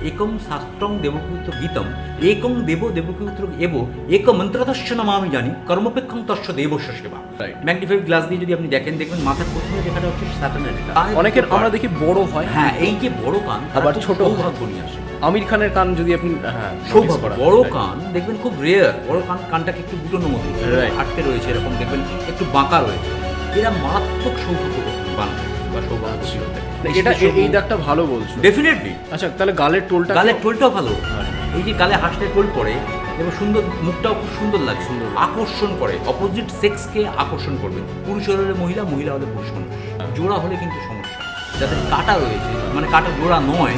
एकं शास्त्रं देवपुत्र गीतम एकं देवो देवपुत्र एव एक मंत्रतश्च नमामि जानी कर्मपेक्षं तस्य देवस्य सेवा। ম্যাগনিফাইড গ্লাস দিয়ে যদি আপনি দেখেন দেখবেন মাথার প্রথমে রেখাটা হচ্ছে স্যাটার্নের রেখা। অনেকের আমরা দেখি বড় হয়, হ্যাঁ এই যে বড় কান আবার ছোট ভাগ্য নিয়ে আসে। আমির খানের কান যদি আপনি সৌভাগ্য, বড় কান দেখবেন খুব রেয়ার, বড় কানটাকে একটু বুটোনোর মতো আটকে রয়েছে, এরকম দেখবেন একটু বাঁকা রয়েছে, এরা মারাত্মক সৌভাগ্য বান বা সৌভাগ্যশীল হতে। এটা এই দাগটা ভালো বলছো ডেফিনেটলি। আচ্ছা তাহলে গালের টোলটাও ভালো, এই যে গালে হাসলে টোল পড়ে এবং সুন্দর, মুখটাও খুব সুন্দর লাগে, সুন্দর আকর্ষণ করে, অপোজিট সেক্সকে আকর্ষণ করবে। পুরুষ হলে মহিলা, মহিলা হলে পুরুষ মানুষ। জোড়া হলে কিন্তু সমস্যা, যাদের কাটা রয়েছে মানে কাটা জোড়া নয়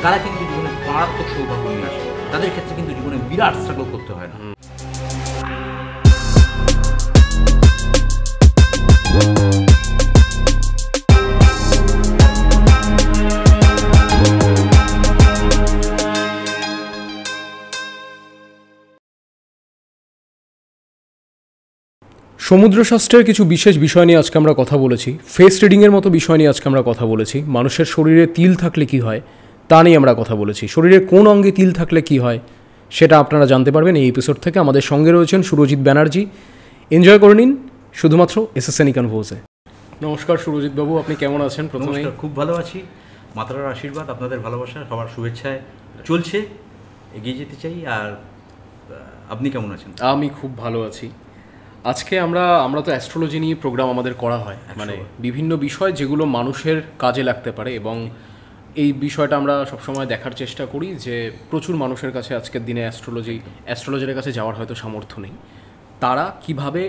তারা কিন্তু জীবনে মারাত্মক সৌভাগ্য নিয়ে আসে, তাদের ক্ষেত্রে কিন্তু জীবনে বিরাট স্ট্রাগল করতে হয় না। সমুদ্রশাস্ত্রের কিছু বিশেষ বিষয় নিয়ে আজকে আমরা কথা বলেছি, ফেস রিডিংয়ের মতো বিষয় নিয়ে আজকে আমরা কথা বলেছি, মানুষের শরীরে তিল থাকলে কি হয় তা নিয়ে আমরা কথা বলেছি, শরীরের কোন অঙ্গে তিল থাকলে কি হয় সেটা আপনারা জানতে পারবেন এই এপিসোড থেকে। আমাদের সঙ্গে রয়েছেন সুরজিৎ ব্যানার্জি। এনজয় করে নিন শুধুমাত্র এসএসএন কনভোজে। নমস্কার সুরজিৎ বাবু, আপনি কেমন আছেন? প্রথমে খুব ভালো আছি, মাতার আশীর্বাদ, আপনাদের ভালোবাসা, সবার শুভেচ্ছায় চলছে, এগিয়ে যেতে চাই। আর আপনি কেমন আছেন? আমি খুব ভালো আছি। আজকে আমরা তো অ্যাস্ট্রোলজি নিয়ে প্রোগ্রাম আমাদের করা হয়, মানে বিভিন্ন বিষয় যেগুলো মানুষের কাজে লাগতে পারে, এবং এই বিষয়টা আমরা সবসময় দেখার চেষ্টা করি যে প্রচুর মানুষের কাছে আজকের দিনে অ্যাস্ট্রোলজারের কাছে যাওয়ার হয়তো সামর্থ্য নেই, তারা কিভাবে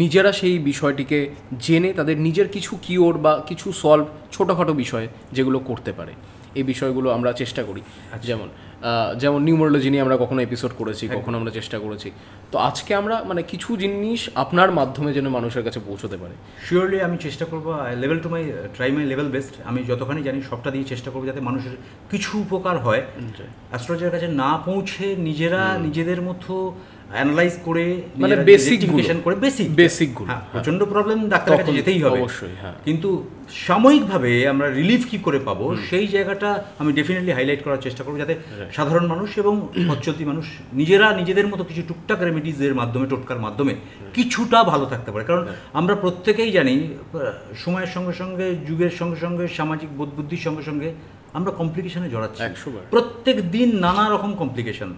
নিজেরা সেই বিষয়টিকে জেনে তাদের নিজের কিছু কিওর বা কিছু সলভ ছোটোখাটো বিষয় যেগুলো করতে পারে, এই বিষয়গুলো আমরা চেষ্টা করি। যেমন নিউমারোলজি নিয়ে আমরা কখনো এপিসোড করেছি, কখনো আমরা চেষ্টা করেছি। তো আজকে আমরা মানে কিছু জিনিস আপনার মাধ্যমে যেন মানুষের কাছে পৌঁছতে পারে। শিওরলি আমি চেষ্টা করবো, level to my try my level best, আমি যতখানি জানি সবটা দিয়ে চেষ্টা করবো যাতে মানুষের কিছু উপকার হয়। অ্যাস্ট্রোলজারের কাছে না পৌঁছে নিজেরা নিজেদের মতো অ্যানালাইজ করে, মানে বেসিক প্রচন্ড প্রবলেম ডাক্তারের কাছে যেতেই হবে অবশ্যই, কিন্তু সাময়িকভাবে আমরা রিলিফ কি করে পাবো সেই জায়গাটা আমি ডেফিনেটলি হাইলাইট করার চেষ্টা করবো, যাতে সাধারণ মানুষ এবং পথচলতি মানুষ নিজেরা নিজেদের মতো কিছু টুকটাক রেমেডিজের মাধ্যমে, টোটকার মাধ্যমে কিছুটা ভালো থাকতে পারে। কারণ আমরা প্রত্যেকেই জানি সময়ের সঙ্গে সঙ্গে, যুগের সঙ্গে সঙ্গে, সামাজিক বোধ বুদ্ধির সঙ্গে সঙ্গে আমরা কমপ্লিকেশনে জড়াচ্ছি। প্রত্যেক দিন নানা রকম কমপ্লিকেশন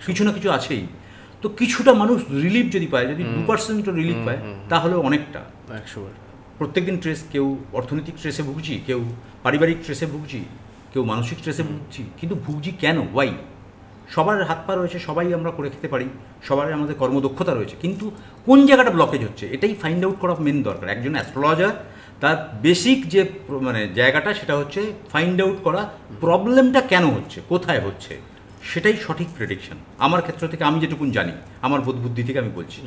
কিছু না কিছু আছেই। তো কিছুটা মানুষ রিলিফ যদি পায়, যদি 2% রিলিফ পায় তাহলে অনেকটা। প্রত্যেকদিন স্ট্রেস, কেউ অর্থনৈতিক স্ট্রেসে ভুগছি, কেউ পারিবারিক স্ট্রেসে ভুগছি, কেউ মানসিক স্ট্রেসে ভুগছি, কিন্তু ভুগছি কেন, ওয়াই? সবার হাত পা রয়েছে, সবাই আমরা করে খেতে পারি, সবার আমাদের কর্মদক্ষতা রয়েছে, কিন্তু কোন জায়গাটা ব্লকেজ হচ্ছে এটাই ফাইন্ড আউট করা মেন দরকার। একজন অ্যাস্ট্রোলজার তার বেসিক যে মানে জায়গাটা সেটা হচ্ছে ফাইন্ড আউট করা প্রবলেমটা কেন হচ্ছে, কোথায় হচ্ছে, সেটাই সঠিক প্রেডিকশন। আমার ক্ষেত্র থেকে আমি যেটুকুন জানি, আমার বোধ বুদ্ধি থেকে আমি বলছি,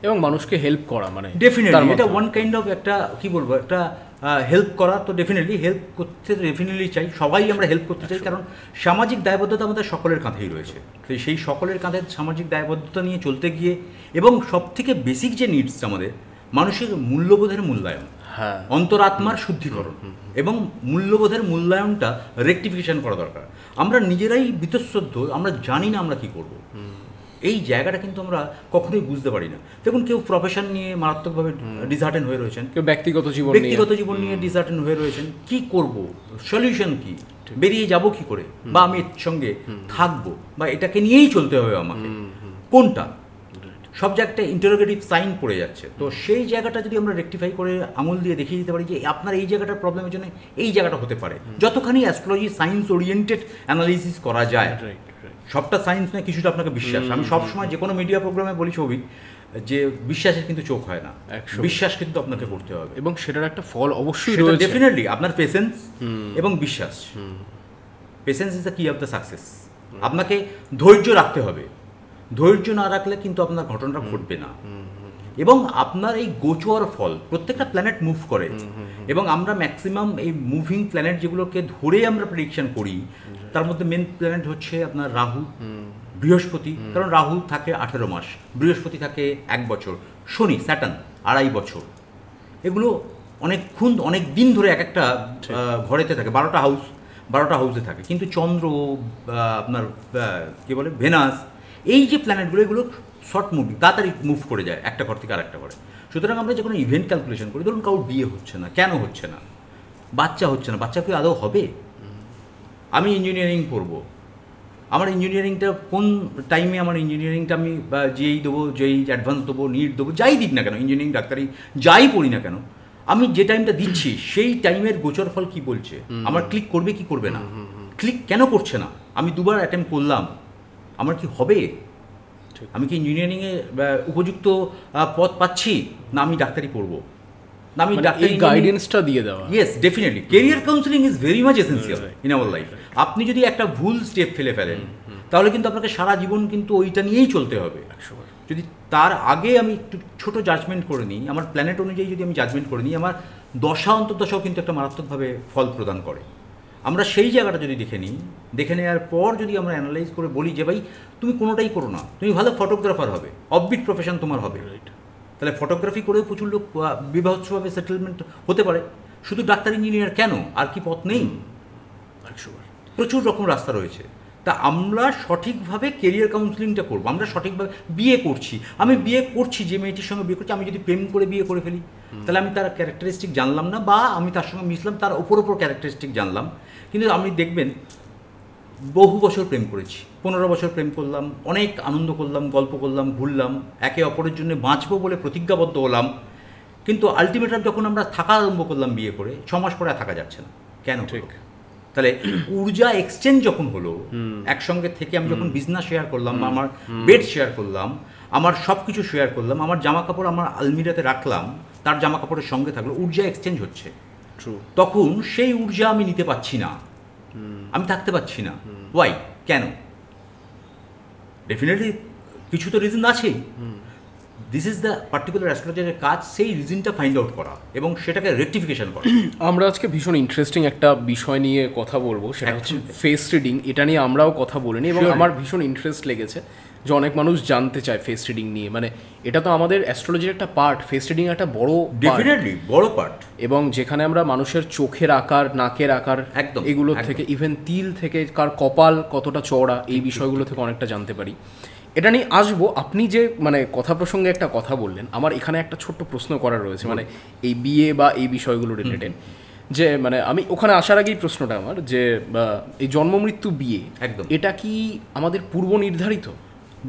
এবং মানুষকে হেল্প করা, মানে ডেফিনেটলি এটা ওয়ান কাইন্ড অফ একটা কি বলবো, একটা হেল্প করা। তো ডেফিনেটলি হেল্প করতে ডেফিনেটলি চাই, সবাই আমরা হেল্প করতে চাই, কারণ সামাজিক দায়বদ্ধতা আমাদের সকলের কাঁধেই রয়েছে। তো সেই সকলের কাঁধে সামাজিক দায়বদ্ধতা নিয়ে চলতে গিয়ে, এবং সব থেকে বেসিক যে নিডস আমাদের মানুষের মূল্যবোধের মূল্যায়ন, অন্তরাত্মার শুদ্ধিকরণ এবং মূল্যবোধের মূল্যায়নটা রেকটিফিকেশন করা দরকার। আমরা নিজেরাই বীতশ্রদ্ধ, আমরা জানি না আমরা কি করব, এই জায়গাটা কিন্তু আমরা কখনোই বুঝতে পারি না। দেখুন, কেউ প্রফেশন নিয়ে মারাত্মকভাবে ডিসহার্টেন হয়ে রয়েছেন, কেউ ব্যক্তিগত জীবন নিয়ে ডিসহার্টেন হয়ে রয়েছেন। কি করব, সলিউশন কি, বেরিয়ে যাব কি করে, বা আমি এর সঙ্গে থাকবো, বা এটাকে নিয়েই চলতে হবে আমাকে, কোনটা, সব জায়গাটা ইন্টারোগেটিভ সাইন পড়ে যাচ্ছে। তো সেই জায়গাটা যদি আমরা রেকটিফাই করে আঙুল দিয়ে দেখিয়ে দিতে পারি যে আপনার এই জায়গাটার প্রবলেমের জন্য এই জায়গাটা হতে পারে, যতখানি অ্যাস্ট্রোলজি সায়েন্স ওরিয়েন্টেড অ্যানালিসিস করা যায়, সবটা সায়েন্স নয়, কিছুটা আপনাকে বিশ্বাস। আমি সবসময় যে কোনো মিডিয়া প্রোগ্রামে বলি ছবি যে বিশ্বাসের কিন্তু চোখ হয় না, বিশ্বাস কিন্তু আপনাকে করতে হবে, এবং সেটার একটা ফল অবশ্যই রয়েছে। ডেফিনেটলি আপনার পেশেন্স এবং বিশ্বাস, পেশেন্স ইজ দ্য কি অফ দ্য সাকসেস। আপনাকে ধৈর্য রাখতে হবে, ধৈর্য না রাখলে কিন্তু আপনার ঘটনাটা ঘটবে না। এবং আপনার এই গোচর ফল, প্রত্যেকটা প্ল্যানেট মুভ করে, এবং আমরা ম্যাক্সিমাম এই মুভিং প্ল্যানেট যেগুলোকে ধরে আমরা প্রেডিকশন করি, তার মধ্যে মেন প্ল্যানেট হচ্ছে আপনার রাহু, বৃহস্পতি, কারণ রাহু থাকে 18 মাস, বৃহস্পতি থাকে 1 বছর, শনি, স্যাটার্ন 2.5 বছর। এগুলো অনেকক্ষণ, অনেক দিন ধরে এক একটা ঘরেতে থাকে, 12টা হাউস, 12টা হাউসে থাকে, কিন্তু চন্দ্র, আপনার কী বলে ভেনাস, এই যে প্ল্যানেটগুলো এগুলো শর্ট মুভিং, তাড়াতাড়ি মুভ করে যায় একটা ঘর থেকে আরেকটা ঘরে। সুতরাং আমরা যখন ইভেন্ট ক্যালকুলেশন করি, ধরুন কারোর বিয়ে হচ্ছে না, কেন হচ্ছে না? বাচ্চা হচ্ছে না, বাচ্চা কি আদৌ হবে? আমি ইঞ্জিনিয়ারিং পড়বো, আমার ইঞ্জিনিয়ারিংটা কোন টাইমে আমার ইঞ্জিনিয়ারিংটা আমি যেই দেবো, যেই অ্যাডভান্স দেবো, নিট দেবো, যাই দিক না কেন, ইঞ্জিনিয়ারিং ডাক্তারি যাই পড়ি না কেন, আমি যে টাইমটা দিচ্ছি সেই টাইমের গোচর ফল কী বলছে? আমার ক্লিক করবে কি করবে না? ক্লিক কেন করছে না? আমি 2বার অ্যাটেম্প করলাম, আমার কি হবে? আমি কি ইঞ্জিনিয়ারিংয়ে উপযুক্ত পদ পাচ্ছি, না আমি ডাক্তারি পড়বো, না আমি ডাক্তারি গাইডেন্সটা দিয়ে দেওয়া। Yes, definitely career counselling is very much essential in our life. আপনি যদি একটা ভুল স্টেপ ফেলে ফেলেন, তাহলে কিন্তু আপনাকে সারা জীবন কিন্তু ওইটা নিয়েই চলতে হবে। যদি তার আগে আমি একটু ছোটো জাজমেন্ট করে নিই, আমার প্ল্যানেট অনুযায়ী যদি আমি জাজমেন্ট করে নিই, আমার দশা অন্তর্দশাও কিন্তু একটা মারাত্মকভাবে ফল প্রদান করে। আমরা সেই জায়গাটা যদি দেখে নিই, দেখে নেওয়ার পর যদি আমরা অ্যানালাইজ করে বলি যে ভাই তুমি কোনোটাই করো না, তুমি ভালো ফটোগ্রাফার হবে, অফবিট প্রফেশন তোমার হবে, তাহলে ফটোগ্রাফি করেও প্রচুর লোক বিবাহভাবে সেটেলমেন্ট হতে পারে। শুধু ডাক্তার ইঞ্জিনিয়ার কেন, আর কি পথ নেই? প্রচুর রকম রাস্তা রয়েছে। তা আমরা সঠিকভাবে কেরিয়ার কাউন্সিলিংটা করবো। আমরা সঠিকভাবে বিয়ে করছি, আমি বিয়ে করছি, যে মেয়েটির সঙ্গে বিয়ে করছি, আমি যদি প্রেম করে বিয়ে করে ফেলি, তাহলে আমি তার ক্যারেক্টারিস্টিক জানলাম না, বা আমি তার সঙ্গে মিশলাম, তার ওপর ক্যারেক্টারিস্টিক জানলাম, কিন্তু আমি দেখবেন বহু বছর প্রেম করেছি, 15 বছর প্রেম করলাম, অনেক আনন্দ করলাম, গল্প করলাম, ঘুরলাম, একে অপরের জন্য বাঁচবো বলে প্রতিজ্ঞাবদ্ধ হলাম, কিন্তু আলটিমেটাম যখন আমরা থাকা আরম্ভ করলাম বিয়ে করে, 6 মাস পরে থাকা যাচ্ছে না। কেন? ঠিক। তাহলে ঊর্জা এক্সচেঞ্জ যখন হলো, একসঙ্গে থেকে আমি যখন বিজনেস শেয়ার করলাম, বা আমার বেড শেয়ার করলাম, আমার সব কিছু শেয়ার করলাম, আমার জামা কাপড় আমার আলমিরাতে রাখলাম, তার জামা কাপড়ের সঙ্গে থাকলো, ঊর্জা এক্সচেঞ্জ হচ্ছে। তখন সেই ঊর্জা আমি নিতে পারছি না, আমি থাকতে পারছি না। ওয়াই? কেন? ডেফিনেটলি কিছু তো রিজন আছেই। দিস ইজ দ্য পার্টিকুলার অ্যাস্ট্রোলজারের কাজ, সেই রিজনটা ফাইন্ড আউট করা এবং সেটাকে রেকটিফিকেশন করা। আমরা আজকে ভীষণ ইন্টারেস্টিং একটা বিষয় নিয়ে কথা বলবো, সেটা হচ্ছে ফেস রিডিং। এটা নিয়ে আমরাও কথা বলিনি, এবং আমার ভীষণ ইন্টারেস্ট লেগেছে যে অনেক মানুষ জানতে চায় ফেস রিডিং নিয়ে। মানে এটা তো আমাদের অ্যাস্ট্রোলজির একটা পার্ট, ফেস রিডিং একটা বড়, ডেফিনেটলি বড় পার্ট, এবং যেখানে আমরা মানুষের চোখের আকার, নাকের আকার, একদম এগুলো থেকে, ইভেন তিল থেকে কার কপাল কতটা চওড়া, এই বিষয়গুলো থেকে অনেকটা জানতে পারি। এটা নিয়ে আসবো। আপনি যে মানে কথা প্রসঙ্গে একটা কথা বললেন, আমার এখানে একটা ছোট্ট প্রশ্ন করার রয়েছে, মানে এই বিয়ে বা এই বিষয়গুলো রিলেটেড, যে মানে আমি ওখানে আসার আগেই প্রশ্নটা আমার, যে এই জন্ম মৃত্যু বিয়ে একদম এটা কি আমাদের পূর্ব নির্ধারিত?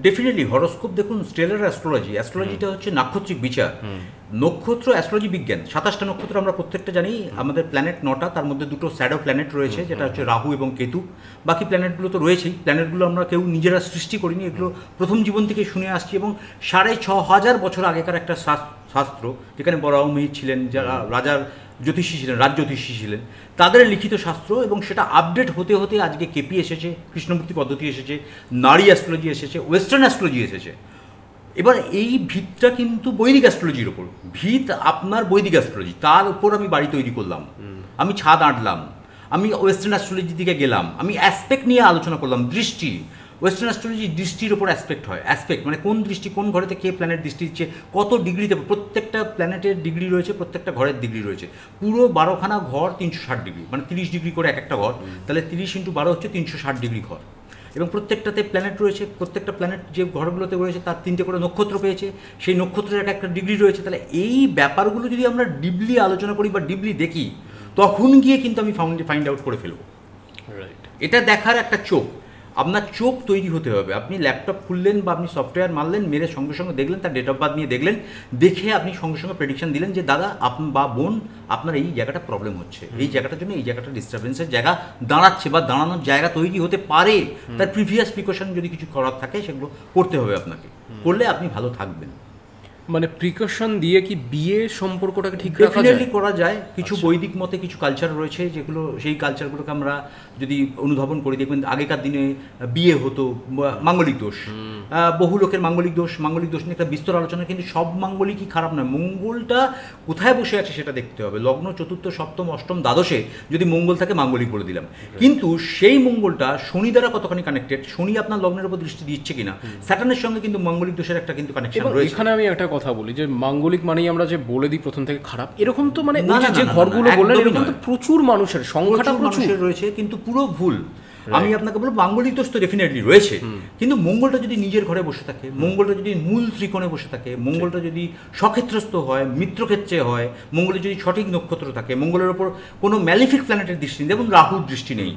ডেফিনেটলি। হরোস্কোপ দেখুন, স্টেলার অ্যাস্ট্রোলজি, অ্যাস্ট্রোলজিটা হচ্ছে নাক্ষত্রিক বিচার, নক্ষত্র অ্যাস্ট্রোলজি বিজ্ঞান। 27টা নক্ষত্র আমরা প্রত্যেকটা জানি, আমাদের প্ল্যানেট 9টা, তার মধ্যে 2টো শ্যাডো প্ল্যানেট রয়েছে, যেটা হচ্ছে রাহু এবং কেতু। বাকি প্ল্যানেটগুলো তো রয়েছেই, প্ল্যানেটগুলো আমরা কেউ নিজেরা সৃষ্টি করিনি, এগুলো প্রথম জীবন থেকে শুনে আসছি, এবং 6500 বছর আগেকার একটা শাস্ত্র, যেখানে বরাহমিহির ছিলেন, যারা রাজার জ্যোতিষী ছিলেন, রাজ জ্যোতিষী ছিলেন, তাদের লিখিত শাস্ত্র, এবং সেটা আপডেট হতে হতে আজকে কেপি এসেছে, কৃষ্ণমূর্তি পদ্ধতি এসেছে, নারী অ্যাস্ট্রোলজি এসেছে, ওয়েস্টার্ন অ্যাস্ট্রোলজি এসেছে। এবার এই ভিতটা কিন্তু বৈদিক অ্যাস্ট্রোলজির ওপর ভিত, আপনার বৈদিক অ্যাস্ট্রোলজি, তার উপর আমি বাড়ি তৈরি করলাম, আমি ছাদ আঁটলাম, আমি ওয়েস্টার্ন অ্যাস্ট্রোলজির দিকে গেলাম, আমি অ্যাসপেক্ট নিয়ে আলোচনা করলাম, দৃষ্টি। ওয়েস্টার্ন অ্যাস্ট্রোলজি দৃষ্টির ওপর অ্যাসপেক্ট হয়, অ্যাসপেক্ট মানে কোন দৃষ্টি, কোন ঘরেতে কে প্ল্যানেট দৃষ্টি দিচ্ছে, কত ডিগ্রিতে, প্রত্যেকটা প্ল্যানেটের ডিগ্রি রয়েছে, প্রত্যেকটা ঘরের ডিগ্রি রয়েছে। পুরো 12খানা ঘর 360 ডিগ্রি, মানে 30 ডিগ্রি করে এক একটা ঘর, তাহলে 30 × 12 হচ্ছে 360 ডিগ্রি ঘর, এবং প্রত্যেকটাতে প্ল্যানেট রয়েছে, প্রত্যেকটা প্ল্যানেট যে ঘরগুলোতে রয়েছে তার 3টে করে নক্ষত্র পেয়েছে, সেই নক্ষত্রের একটা ডিগ্রি রয়েছে। তাহলে এই ব্যাপারগুলো যদি আমরা ডিপলি আলোচনা করি বা ডিপলি দেখি, তখন গিয়ে কিন্তু আমি ফাইন্ড আউট করে ফেলবো। এটা দেখার একটা চোখ, আপনার চোখ তৈরি হতে হবে। আপনি ল্যাপটপ খুললেন বা আপনি সফটওয়্যার মারলেন, মেরে সঙ্গে সঙ্গে দেখলেন, তার ডেট অফ বার্থ নিয়ে দেখলেন, দেখে আপনি সঙ্গে সঙ্গে প্রেডিকশন দিলেন যে দাদা বা বোন, আপনার এই জায়গাটা প্রবলেম হচ্ছে, এই জায়গাটার জন্য এই জায়গাটা ডিস্টারবেন্সের জায়গা দাঁড়াচ্ছে বা দাঁড়ানোর জায়গা তৈরি হতে পারে, তার প্রিভিয়াস প্রিকশন যদি কিছু করার থাকে সেগুলো করতে হবে আপনাকে, করলে আপনি ভালো থাকবেন। মানে প্রিকশন দিয়ে কি বিয়ে সম্পর্কটাকে ঠিক রাখা যায়? ডেফিনেটলি করা যায়। কিছু বৈদিক মতে কিছু কালচার রয়েছে, যেগুলো সেই কালচারগুলোকে আমরা যদি অনুধাবন করি, দেখবেন আগেকার দিনে বিয়ে হতো মাঙ্গলিক দোষ, বহু লোকের মাঙ্গলিক দোষ নিয়ে একটা বিস্তর আলোচনা, কিন্তু সব মাঙ্গলিকই খারাপ নয়। মঙ্গলটা কোথায় বসে আছে সেটা দেখতে হবে। লগ্ন 4র্থ, 7ম, 8ম, দ্বাদশে যদি মঙ্গল থাকে মাঙ্গলিক বলে দিলাম, কিন্তু সেই মঙ্গলটা শনি দ্বারা কতখানি কানেক্টেড, শনি আপনার লগ্নের উপর দৃষ্টি দিচ্ছে কিনা, স্যাটার্নের সঙ্গে কিন্তু মাঙ্গলিক দোষের একটা কিন্তু কানেকশন রয়েছে। এখানে আমি একটা কথা বলি যে মাঙ্গলিক মানেই আমরা যে বলে দিই প্রথম থেকে খারাপ, এরকম তো মানে না, ওই না, যে না, না, ঘরগুলো না, বললেন একদমই এরকম তো নয়। প্রচুর মানুষের সংখ্যাটা প্রচুর মানুষের রয়েছে, কিন্তু পুরো ভুল। আমি আপনাকে বলবো মাঙ্গলিক দোষ তো ডেফিনেটলি রয়েছে, কিন্তু মঙ্গলটা যদি নিজের ঘরে বসে থাকে, মঙ্গলটা যদি মূল ত্রিকোণে বসে থাকে, মঙ্গলটা যদি সক্ষেত্রস্থ হয়, মিত্রক্ষেত্রে হয়, মঙ্গলের যদি সঠিক নক্ষত্র থাকে, মঙ্গলের ওপর কোনো ম্যালিফিক প্ল্যানেটের দৃষ্টি নেই, যেমন রাহুর দৃষ্টি নেই,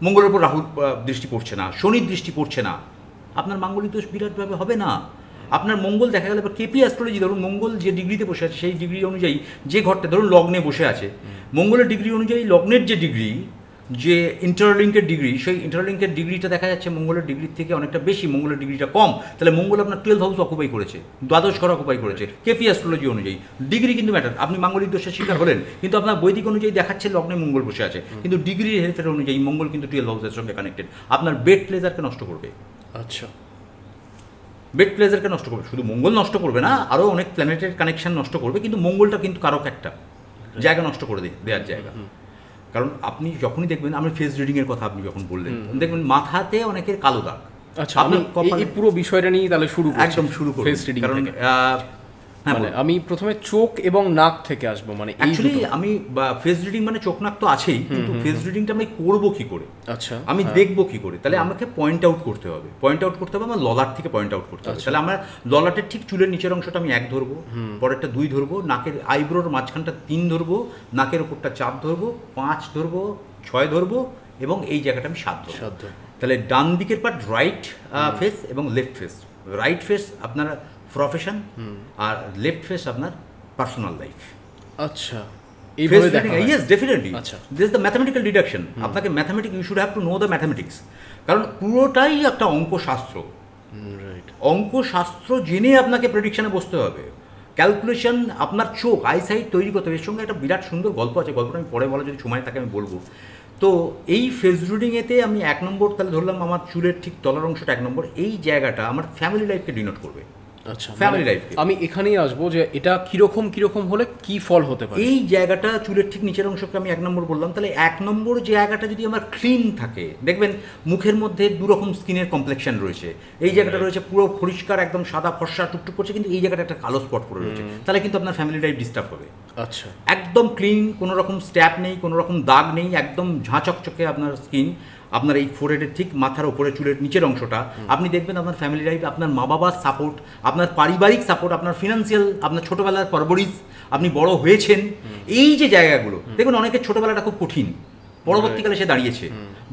মঙ্গলের ওপর রাহুর দৃষ্টি পড়ছে না, শনির দৃষ্টি পড়ছে না, আপনার মাঙ্গলিক দোষ বিরাটভাবে হবে না। আপনার মঙ্গল দেখা গেল, কেপি অ্যাস্ট্রোলজি ধরুন, মঙ্গল যে ডিগ্রিতে বসে আছে সেই ডিগ্রি অনুযায়ী যে ঘরটা ধরুন লগ্নে বসে আছে, মঙ্গলের ডিগ্রি অনুযায়ী লগ্নের যে ডিগ্রি, যে ইন্টারলিঙ্কের ডিগ্রি, সেই ইন্টারলিঙ্কের ডিগ্রিটা দেখা যাচ্ছে মঙ্গলের ডিগ্রির থেকে অনেকটা বেশি, মঙ্গলের ডিগ্রিটা কম, তাহলে মঙ্গল আপনার 12 হাউস অকুপাই করেছে, দ্বাদশ ঘর অকুপাই করেছে কেপি অ্যাস্ট্রোলজি অনুযায়ী। ডিগ্রি কিন্তু ম্যাটার, আপনি মাঙ্গলিক দোষের শিকার হলেন, কিন্তু আপনার বৈদিক অনুযায়ী দেখাচ্ছে লগ্নে মঙ্গল বসে আছে, কিন্তু ডিগ্রির হেরফের অনুযায়ী মঙ্গল কিন্তু 12 হাউসের সঙ্গে কানেক্টেড, আপনার বেড প্লেজারকে নষ্ট করবে। আচ্ছা, বেড প্লেজারকে নষ্ট করবে, শুধু মঙ্গল নষ্ট করবে না, আরও অনেক প্ল্যানেটের কানেকশন নষ্ট করবে, কিন্তু মঙ্গলটা কিন্তু কারক একটা জায়গা নষ্ট করে দেওয়ার জায়গা। কারণ আপনি যখনই দেখবেন, আমি ফেস রিডিংয়ের কথা আপনি যখন বললেন, দেখবেন মাথাতে অনেকের কালো দাগ। আচ্ছা, আমি এই পুরো বিষয়টা নিয়ে তাহলে একদম শুরু করব, ফেস রিডিং কারণ মানে আমি প্রথমে চোখ এবং নাক থেকে আসবো, মানে অ্যাকচুয়ালি আমি ফেস রিডিং মানে চোখ নাক তো আছেই, কিন্তু ফেস রিডিংটা আমি করবো কি করে, আচ্ছা আমি দেখবো কি করে, তাহলে আমাকে পয়েন্ট আউট করতে হবে, আমার ললাট থেকে পয়েন্ট আউট করতে হবে। তাহলে আমার ললাটের ঠিক চুলের নিচের অংশটা আমি 1 ধরবো, পরেরটা 2 ধরবো, নাকের আইব্রোর মাঝখানটা 3 ধরবো, নাকের ওপরটা 4 ধরবো, 5 ধরবো, 6 ধরবো, এবং এই জায়গাটা আমি 7 ধরবো। তাহলে ডান দিকের পার্ট রাইট ফেস এবং লেফট ফেস। রাইট ফেস আপনার প্রফেশন, আর লেফট ফেস আপনার পার্সোনাল লাইফ। আচ্ছা, এইভাবে দেখা হয়? Yes, definitely. আচ্ছা, this is the mathematical deduction. আপনাকে mathematics, you should have to know the mathematics, কারণ পুরোটাই একটা অঙ্কশাস্ত্র। অঙ্কশাস্ত্র জেনে আপনাকে প্রেডিকশনে বসতে হবে। ক্যালকুলেশন, আপনার চোখ, আইসাইট তৈরি করতে হবে। এর সঙ্গে একটা বিরাট সুন্দর গল্প আছে, গল্পটা আমি পরে বলা যদি সময় থাকে আমি বলবো। তো এই ফেস রিডিংয়েতে আমি 1 নম্বর তাহলে ধরলাম, আমার চুলের ঠিক তলার অংশটা 1 নম্বর, এই জায়গাটা আমার ফ্যামিলি লাইফকে ডিনোট করবে। আচ্ছা, ফ্যামিলি লাইফকে আমি এখানেই আসবো যে এটা কিরকম হলে কি ফল হতে পারে। এই জায়গাটা চুলের ঠিক নিচের অংশকে আমি 1 নম্বর বললাম, তাহলে 1 নম্বর জায়গাটা যদি আমার ক্লিন থাকে, দেখবেন মুখের মধ্যে 2 রকম স্কিনের কমপ্লেকশন রয়েছে। এই জায়গাটা রয়েছে পুরো পরিষ্কার একদম সাদা ফর্সা টুকটুক করছে, কিন্তু এই জায়গাটা একটা কালো স্পট পড়ে রয়েছে, তাহলে কিন্তু আপনার ফ্যামিলি লাইফ ডিস্টার্ব হবে। আচ্ছা, একদম ক্লিন, কোনো রকম স্ট্যাপ নেই, কোনো রকম দাগ নেই, একদম ঝাঁচকচকে আপনার স্কিন, আপনার এই ফোরহেডের ঠিক মাথার ওপরে চুলের নিচের অংশটা, আপনি দেখবেন আপনার ফ্যামিলি লাইফ, আপনার মা বাবার সাপোর্ট, আপনার পারিবারিক সাপোর্ট, আপনার ফিনান্সিয়াল, আপনার ছোটোবেলার পরবরিশ, আপনি বড় হয়েছেন, এই যে জায়গাগুলো দেখবেন অনেকের ছোটোবেলাটা খুব কঠিন, পরবর্তীকালে সে দাঁড়িয়েছে,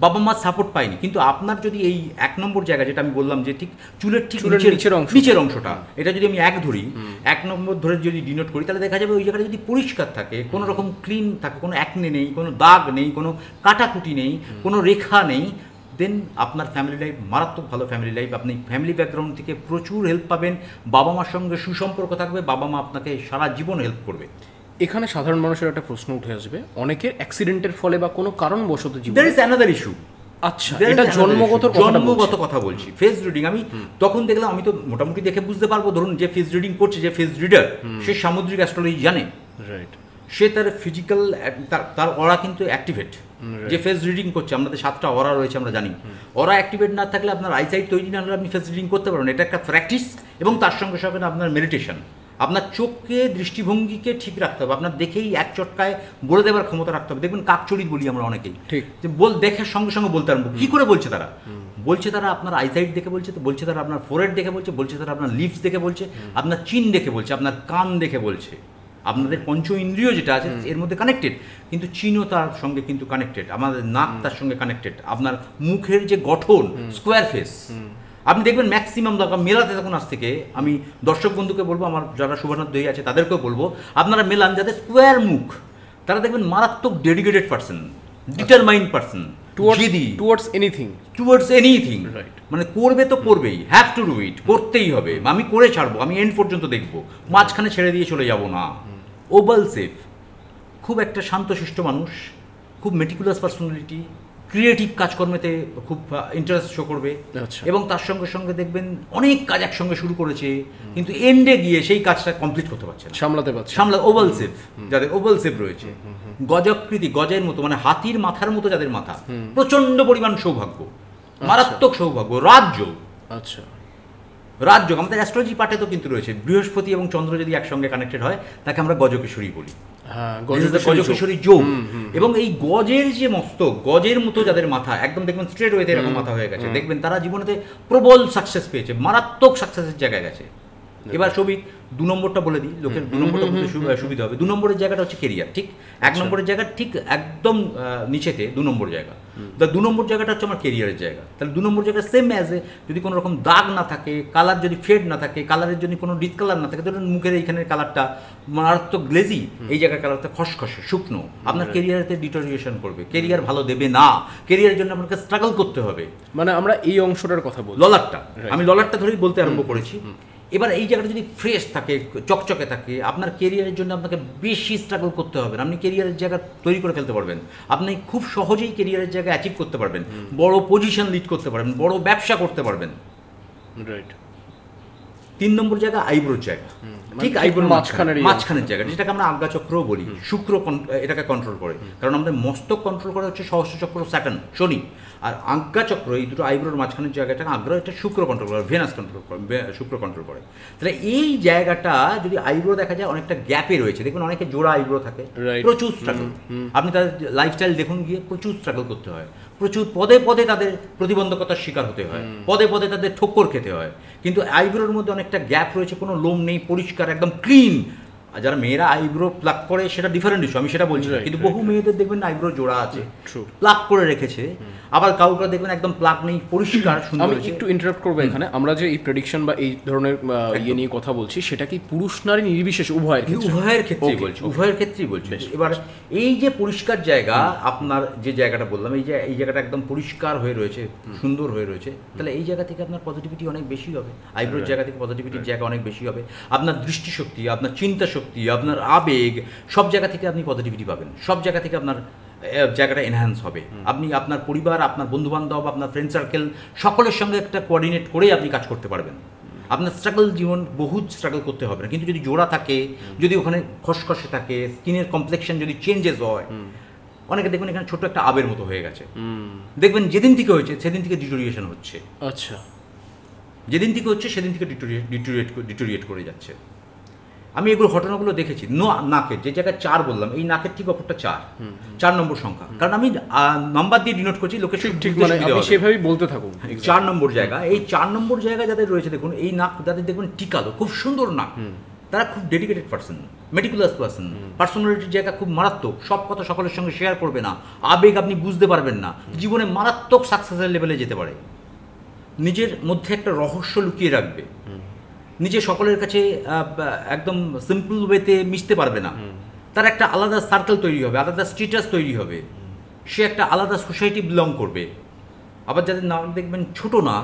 বাবা মার সাপোর্ট পায়নি, কিন্তু আপনার যদি এই 1 নম্বর জায়গা, যেটা আমি বললাম যে ঠিক চুলের ঠিক নিচের অংশটা, এটা যদি আমি 1 ধরি, 1 নম্বর ধরে যদি ডিনোট করি, তাহলে দেখা যাবে ওই জায়গাটা যদি পরিষ্কার থাকে, কোনো রকম ক্লিন থাকে, কোনো অ্যাকনে নেই, কোনো দাগ নেই, কোনো কাটাকুটি নেই, কোনো রেখা নেই, দেন আপনার ফ্যামিলি লাইফ মারাত্মক ভালো ফ্যামিলি লাইফ। আপনি ফ্যামিলি ব্যাকগ্রাউন্ড থেকে প্রচুর হেল্প পাবেন, বাবা মার সঙ্গে সুসম্পর্ক থাকবে, বাবা মা আপনাকে সারা জীবন হেল্প করবে। এখানে সাধারণ মানুষের একটা প্রশ্ন উঠে আসবে, অনেকের অ্যাক্সিডেন্টের ফলে বা কোনো কারণবশত জীবনে, দেয়ার ইজ অ্যানাদার ইস্যু। আচ্ছা, এটা জন্মগত কথা বলছি। ফেস রিডিং আমি তখন দেখলাম, আমি তো মোটামুটি দেখে বুঝতে পারবো, ধরুন যে ফেস রিডিং করছে, যে ফেস রিডার, সে সামুদ্রিক অ্যাস্ট্রোলজি জানে, রাইট, সে তার ফিজিক্যাল, তার অরা কিন্তু অ্যাক্টিভেট। যে ফেস রিডিং করছে, আমাদের 7টা অরা রয়েছে আমরা জানি, অরা অ্যাক্টিভেট না থাকলে, আপনার আইসাইট তৈরি না হলে আপনি ফেস রিডিং করতে পারবেন। এটা একটা প্র্যাকটিস, এবং তার সঙ্গে সঙ্গে আপনার মেডিটেশন, আপনার চোখকে, দৃষ্টিভঙ্গিকে ঠিক রাখতে হবে, আপনার দেখেই 1 চটকায় বলে দেওয়ার ক্ষমতা রাখতে হবে। দেখবেন কাকচড়ি বলি আমরা অনেকেই, ঠিক, যে দেখে সঙ্গে সঙ্গে বলতে পারবো। কী করে বলছে তারা? বলছে তারা আপনার আইসাইট দেখে বলছে, তো বলছে তারা আপনার ফোরহেড দেখে বলছে, বলছে তারা আপনার লিপস দেখে বলছে, আপনার চিন দেখে বলছে, আপনার কান দেখে বলছে। আপনাদের পঞ্চ ইন্দ্রিয় যেটা আছে এর মধ্যে কানেক্টেড, কিন্তু চিনও তার সঙ্গে কিন্তু কানেক্টেড, আমাদের নাক তার সঙ্গে কানেক্টেড, আপনার মুখের যে গঠন, স্কোয়ার ফেস, আপনি দেখবেন ম্যাক্সিমাম মেলাতে তখন আজ থেকে আমি দর্শক বন্ধুকে বলবো, আমার যারা সুবর্ণার দই আছে তাদেরকেও বলবো, আপনারা মেলান যাদের স্কোয়ার মুখ, তারা দেখবেন মারাত্মক dedicated person, determined person, towards anything, মানে করবে তো করবেই, হ্যাভ টু ডু ইট, করতেই হবে, আমি করে ছাড়বো, আমি এন্ড পর্যন্ত দেখবো, মাঝখানে ছেড়ে দিয়ে চলে যাব না। ওভালসেভ, খুব একটা শান্তশিষ্ট মানুষ, খুব মেটিকুলাস পার্সোনালিটি, ক্রিয়েটিভ কাজকর্মেতে খুব ইন্টারেস্ট শো করবে, এবং তার সঙ্গে সঙ্গে দেখবেন অনেক কাজ একসঙ্গে শুরু করেছে, কিন্তু এন্ডে গিয়ে সেই কাজটা কমপ্লিট করতে পারছে না, ওভালসেভ, যাদের ওভালসেভ রয়েছে, গজাকৃতি, গজের মতো, মানে হাতির মাথার মতো যাদের মাথা, প্রচন্ড পরিমাণ সৌভাগ্য, মারাত্মক সৌভাগ্য, রাজযোগ। আচ্ছা, রাজযোগ আমাদের অ্যাস্ট্রোলজি পার্টে তো কিন্তু রয়েছে, বৃহস্পতি এবং চন্দ্র যদি একসঙ্গে কানেক্টেড হয় তাকে আমরা গজকেশরী বলি। হ্যাঁ, গজকেশরী যোগ। এবং এই গজের যে মস্তক, গজের মতো যাদের মাথা একদম দেখবেন স্ট্রেট ওয়েতে এরকম মাথা হয়ে গেছে, দেখবেন তারা জীবনেতে প্রবল সাকসেস পেয়েছে, মারাত্মক সাকসেসের জায়গায় গেছে। এবার ছবি 2 নম্বরটা বলে দিই, লোকের 2 নম্বরটা বলতে সুবিধা হবে। 2 নম্বরের জায়গাটা হচ্ছে কেরিয়ার, ঠিক 1 নম্বরের জায়গা ঠিক একদম নিচেতে 2 নম্বর জায়গা। 2 নম্বর জায়গাটা হচ্ছে আমার কেরিয়ারের জায়গা। তাহলে 2 নম্বর জায়গা সেম অ্যাজ এ যদি কোনো রকম দাগ না থাকে, কালার যদি ফেড না থাকে, কালারের জন্য কোনো ডিসকালার না থাকে, ধরুন মুখের এইখানের কালারটা মারাত্মক গ্লেজি, এই জায়গার কালারটা খসখসে শুকনো, আপনার কেরিয়ারেতে ডিটোরিয়েশন করবে, কেরিয়ার ভালো দেবে না, কেরিয়ারের জন্য আপনাকে স্ট্রাগল করতে হবে। মানে আমরা এই অংশটার কথা বলছি, ললাটটা, আমি ললাটটা ধরেই বলতে আরম্ভ করেছি। এবার এই জায়গাটা যদি ফ্রেশ থাকে, চকচকে থাকে, আপনার কেরিয়ারের জন্য আপনাকে বেশি স্ট্রাগল করতে হবে, আপনি কেরিয়ারের জায়গা তৈরি করে ফেলতে পারবেন, আপনি খুব সহজেই কেরিয়ারের জায়গা অ্যাচিভ করতে পারবেন, বড় পজিশন লিড করতে পারবেন, বড় ব্যবসা করতে পারবেন। রাইট। 3 নম্বর জায়গা আইব্রোর জায়গা, ঠিক আইব্রোর মাঝখানের জায়গা, যেটাকে আমরা আজ্ঞাচক্রও বলি। শুক্র এটাকে কন্ট্রোল করে, কারণ আমাদের মস্তক কন্ট্রোল করে হচ্ছে সহস্রচক্র স্যাটার্ন, শনি, আর আজ্ঞাচক্র এই দুটো আইব্রোর মাঝখানের জায়গাটাকে আগ্রহ এটা শুক্র কন্ট্রোল করে, ভেনাস কন্ট্রোল করে, শুক্র কন্ট্রোল করে। তাহলে এই জায়গাটা যদি আইব্রো দেখা যায় অনেকটা গ্যাপে রয়েছে, দেখবেন অনেকে জোড়া আইব্রো থাকে, প্রচুর স্ট্রাগল, আপনি তাদের লাইফস্টাইল দেখুন গিয়ে প্রচুর স্ট্রাগল করতে হয়, প্রচুর পদে পদে তাদের প্রতিবন্ধকতার শিকার হতে হয়, পদে পদে তাদের ঠক্কর খেতে হয়। কিন্তু আইব্রোর মধ্যে অনেকটা গ্যাপ রয়েছে, কোনো লোম নেই, পরিষ্কার একদম ক্লিন। আর যারা মেয়েরা আইব্রো প্লাক করে সেটা ডিফারেন্ট ইস্যু, আমি সেটা বলছি না, কিন্তু বহু মেয়েদের দেখবেন আইব্রো জোড়া আছে, প্লাক করে রেখেছে, আবার কাউকে দেখবেন একদম প্লাক নেই, পরিষ্কার সুন্দর। আমি একটু ইন্টারাপ্ট করবো এখানে, আমরা যে এই প্রেডিকশন বা এই ধরনের ইয়ে নিয়ে কথা বলছি, সেটা কি পুরুষ নারী নির্বিশেষে উভয়ের ক্ষেত্রেই বলছি, উভয়ের ক্ষেত্রেই বলছি। এবার এই যে পরিষ্কার জায়গা, আপনার যে জায়গাটা বললাম, এই জায়গাটা একদম পরিষ্কার হয়ে রয়েছে, সুন্দর হয়ে রয়েছে, তাহলে এই জায়গা থেকে আপনার পজিটিভিটি অনেক বেশি হবে, আইব্রোর জায়গা থেকে পজিটিভিটির জায়গা অনেক বেশি হবে, আপনার দৃষ্টিশক্তি, আপনার চিন্তা শক্তি, আপনার আবেগ, সব জায়গা থেকে আপনি পজিটিভিটি পাবেন, সব জায়গা থেকে আপনার জায়গাটা এনহ্যান্স হবে। আপনি আপনার পরিবার, আপনার বন্ধুবান্ধব, আপনার ফ্রেন্ড সার্কেল সকলের সঙ্গে একটা কোঅর্ডিনেট করেই আপনি কাজ করতে পারবেন। আপনার স্ট্রাগল জীবন বহুত স্ট্রাগল করতে হবে না, কিন্তু যদি জোড়া থাকে, যদি ওখানে খসখসে থাকে, স্কিনের কমপ্লেকশন যদি চেঞ্জেস হয়, অনেকে দেখবেন এখানে ছোট একটা আবের মতো হয়ে গেছে, দেখবেন যেদিন থেকে হয়েছে সেদিন থেকে ডিটোরিয়েশন হচ্ছে। আচ্ছা, যেদিন থেকে হচ্ছে সেদিন থেকে ডিটোরিয়েট করে যাচ্ছে। আমি এগুলো ঘটনাগুলো দেখেছি। নাকের যে জায়গায় 4 বললাম, এই নাকের ঠিক অপরটা 4 নম্বর সংখ্যা, কারণ আমি নাম্বার দিয়ে ডিনোট করছি, লোকে ঠিক মানে আপনি সেভাবেই বলতে থাকুন। 4 নম্বর জায়গা, এই 4 নম্বর জায়গা যাদের রয়েছে, দেখুন এই নাক যাদের দেখবেন টিকালো, খুব সুন্দর নাক, তারা খুব ডেডিকেটেড পার্সন, মেটিকুলাস পার্সন, পার্সোনালিটির জায়গা খুব মারাত্মক, সব কথা সকলের সঙ্গে শেয়ার করবে না, আবেগ আপনি বুঝতে পারবেন না, জীবনে মারাত্মক সাকসেসের লেভেলে যেতে পারে, নিজের মধ্যে একটা রহস্য লুকিয়ে রাখবে, নিজে সকলের কাছে একদম সিম্পল ওয়েতে মিশতে পারবে না, তার একটা আলাদা সার্কেল তৈরি হবে, আলাদা স্ট্যাটাস তৈরি হবে, সে একটা আলাদা সোসাইটি বিলং করবে। আবার যাদের নাক দেখবেন ছোট না,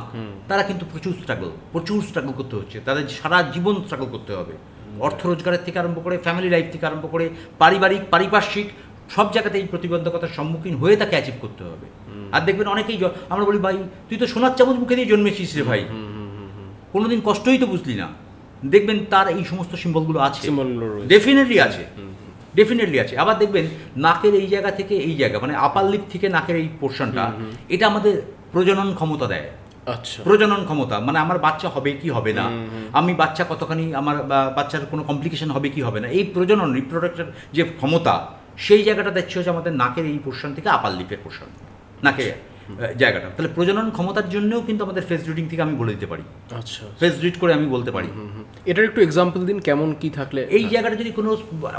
তারা কিন্তু প্রচুর স্ট্রাগল করতে হচ্ছে, তাদের সারা জীবন স্ট্রাগল করতে হবে, অর্থ রোজগারের থেকে আরম্ভ করে, ফ্যামিলি লাইফ থেকে আরম্ভ করে, পারিপার্শ্বিক সব জায়গাতে এই প্রতিবন্ধকতার সম্মুখীন হয়ে তাকে অ্যাচিভ করতে হবে। আর দেখবেন অনেকেই, আমরা বলি ভাই তুই তো সোনার চামচ মুখে দিয়ে জন্মেছিস রে ভাই, কোনোদিন কষ্টই তো বুঝলি না, দেখবেন তার এই সমস্ত সিম্বলগুলো আছে, ডেফিনেটলি আছে। আবার দেখবেন নাকের এই জায়গা থেকে এই জায়গা, মানে আপার লিপ থেকে নাকের এই পোর্শনটা, এটা আমাদের প্রজনন ক্ষমতা দেয়। আচ্ছা, প্রজনন ক্ষমতা মানে আমার বাচ্চা হবে কি হবে না, আমি বাচ্চা কতখানি, আমার বাচ্চার কোনো কমপ্লিকেশন হবে কি হবে না, এই প্রজনন রিপ্রোডাক্টের যে ক্ষমতা, সেই জায়গাটা দেখছি হচ্ছে আমাদের নাকের এই পোর্শন থেকে আপার লিপের পোর্শন, নাকের জায়গাটা। তাহলে প্রজনন ক্ষমতার জন্যও কিন্তু আমাদের ফেস রিডিং থেকে আমি বলে দিতে পারি। আচ্ছা, ফেস রিড করে আমি বলতে পারি। এটার একটু এক্সাম্পল দিন, কেমন কি থাকলে? এই জায়গাটা যদি কোনো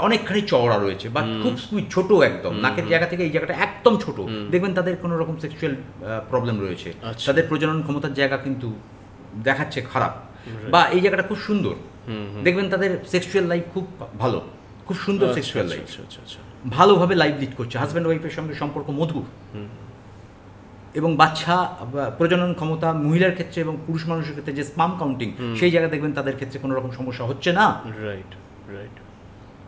অনেকখানি চওড়া রয়েছে বা খুব ছোট, একদম নাকের জায়গা থেকে এই জায়গাটা একদম ছোট, দেখবেন তাদের কোনো রকম সেক্সুয়াল প্রবলেম রয়েছে, তাদের প্রজনন ক্ষমতার জায়গা কিন্তু দেখাচ্ছে খারাপ। বা এই জায়গাটা খুব সুন্দর, দেখবেন তাদের সেক্সুয়াল লাইফ খুব ভালো, খুব সুন্দর সেক্সুয়াল লাইফ, ভালোভাবে লাইফ লিড করছে, হাজব্যান্ড ওয়াইফের সঙ্গে সম্পর্ক মধুর, এবং বাচ্চা প্রজনন ক্ষমতা মহিলার ক্ষেত্রে এবং পুরুষ মানুষের ক্ষেত্রে যে স্পাম কাউন্টিং, সেই জায়গায় দেখবেন তাদের ক্ষেত্রে কোনো রকম সমস্যা হচ্ছে না। রাইট।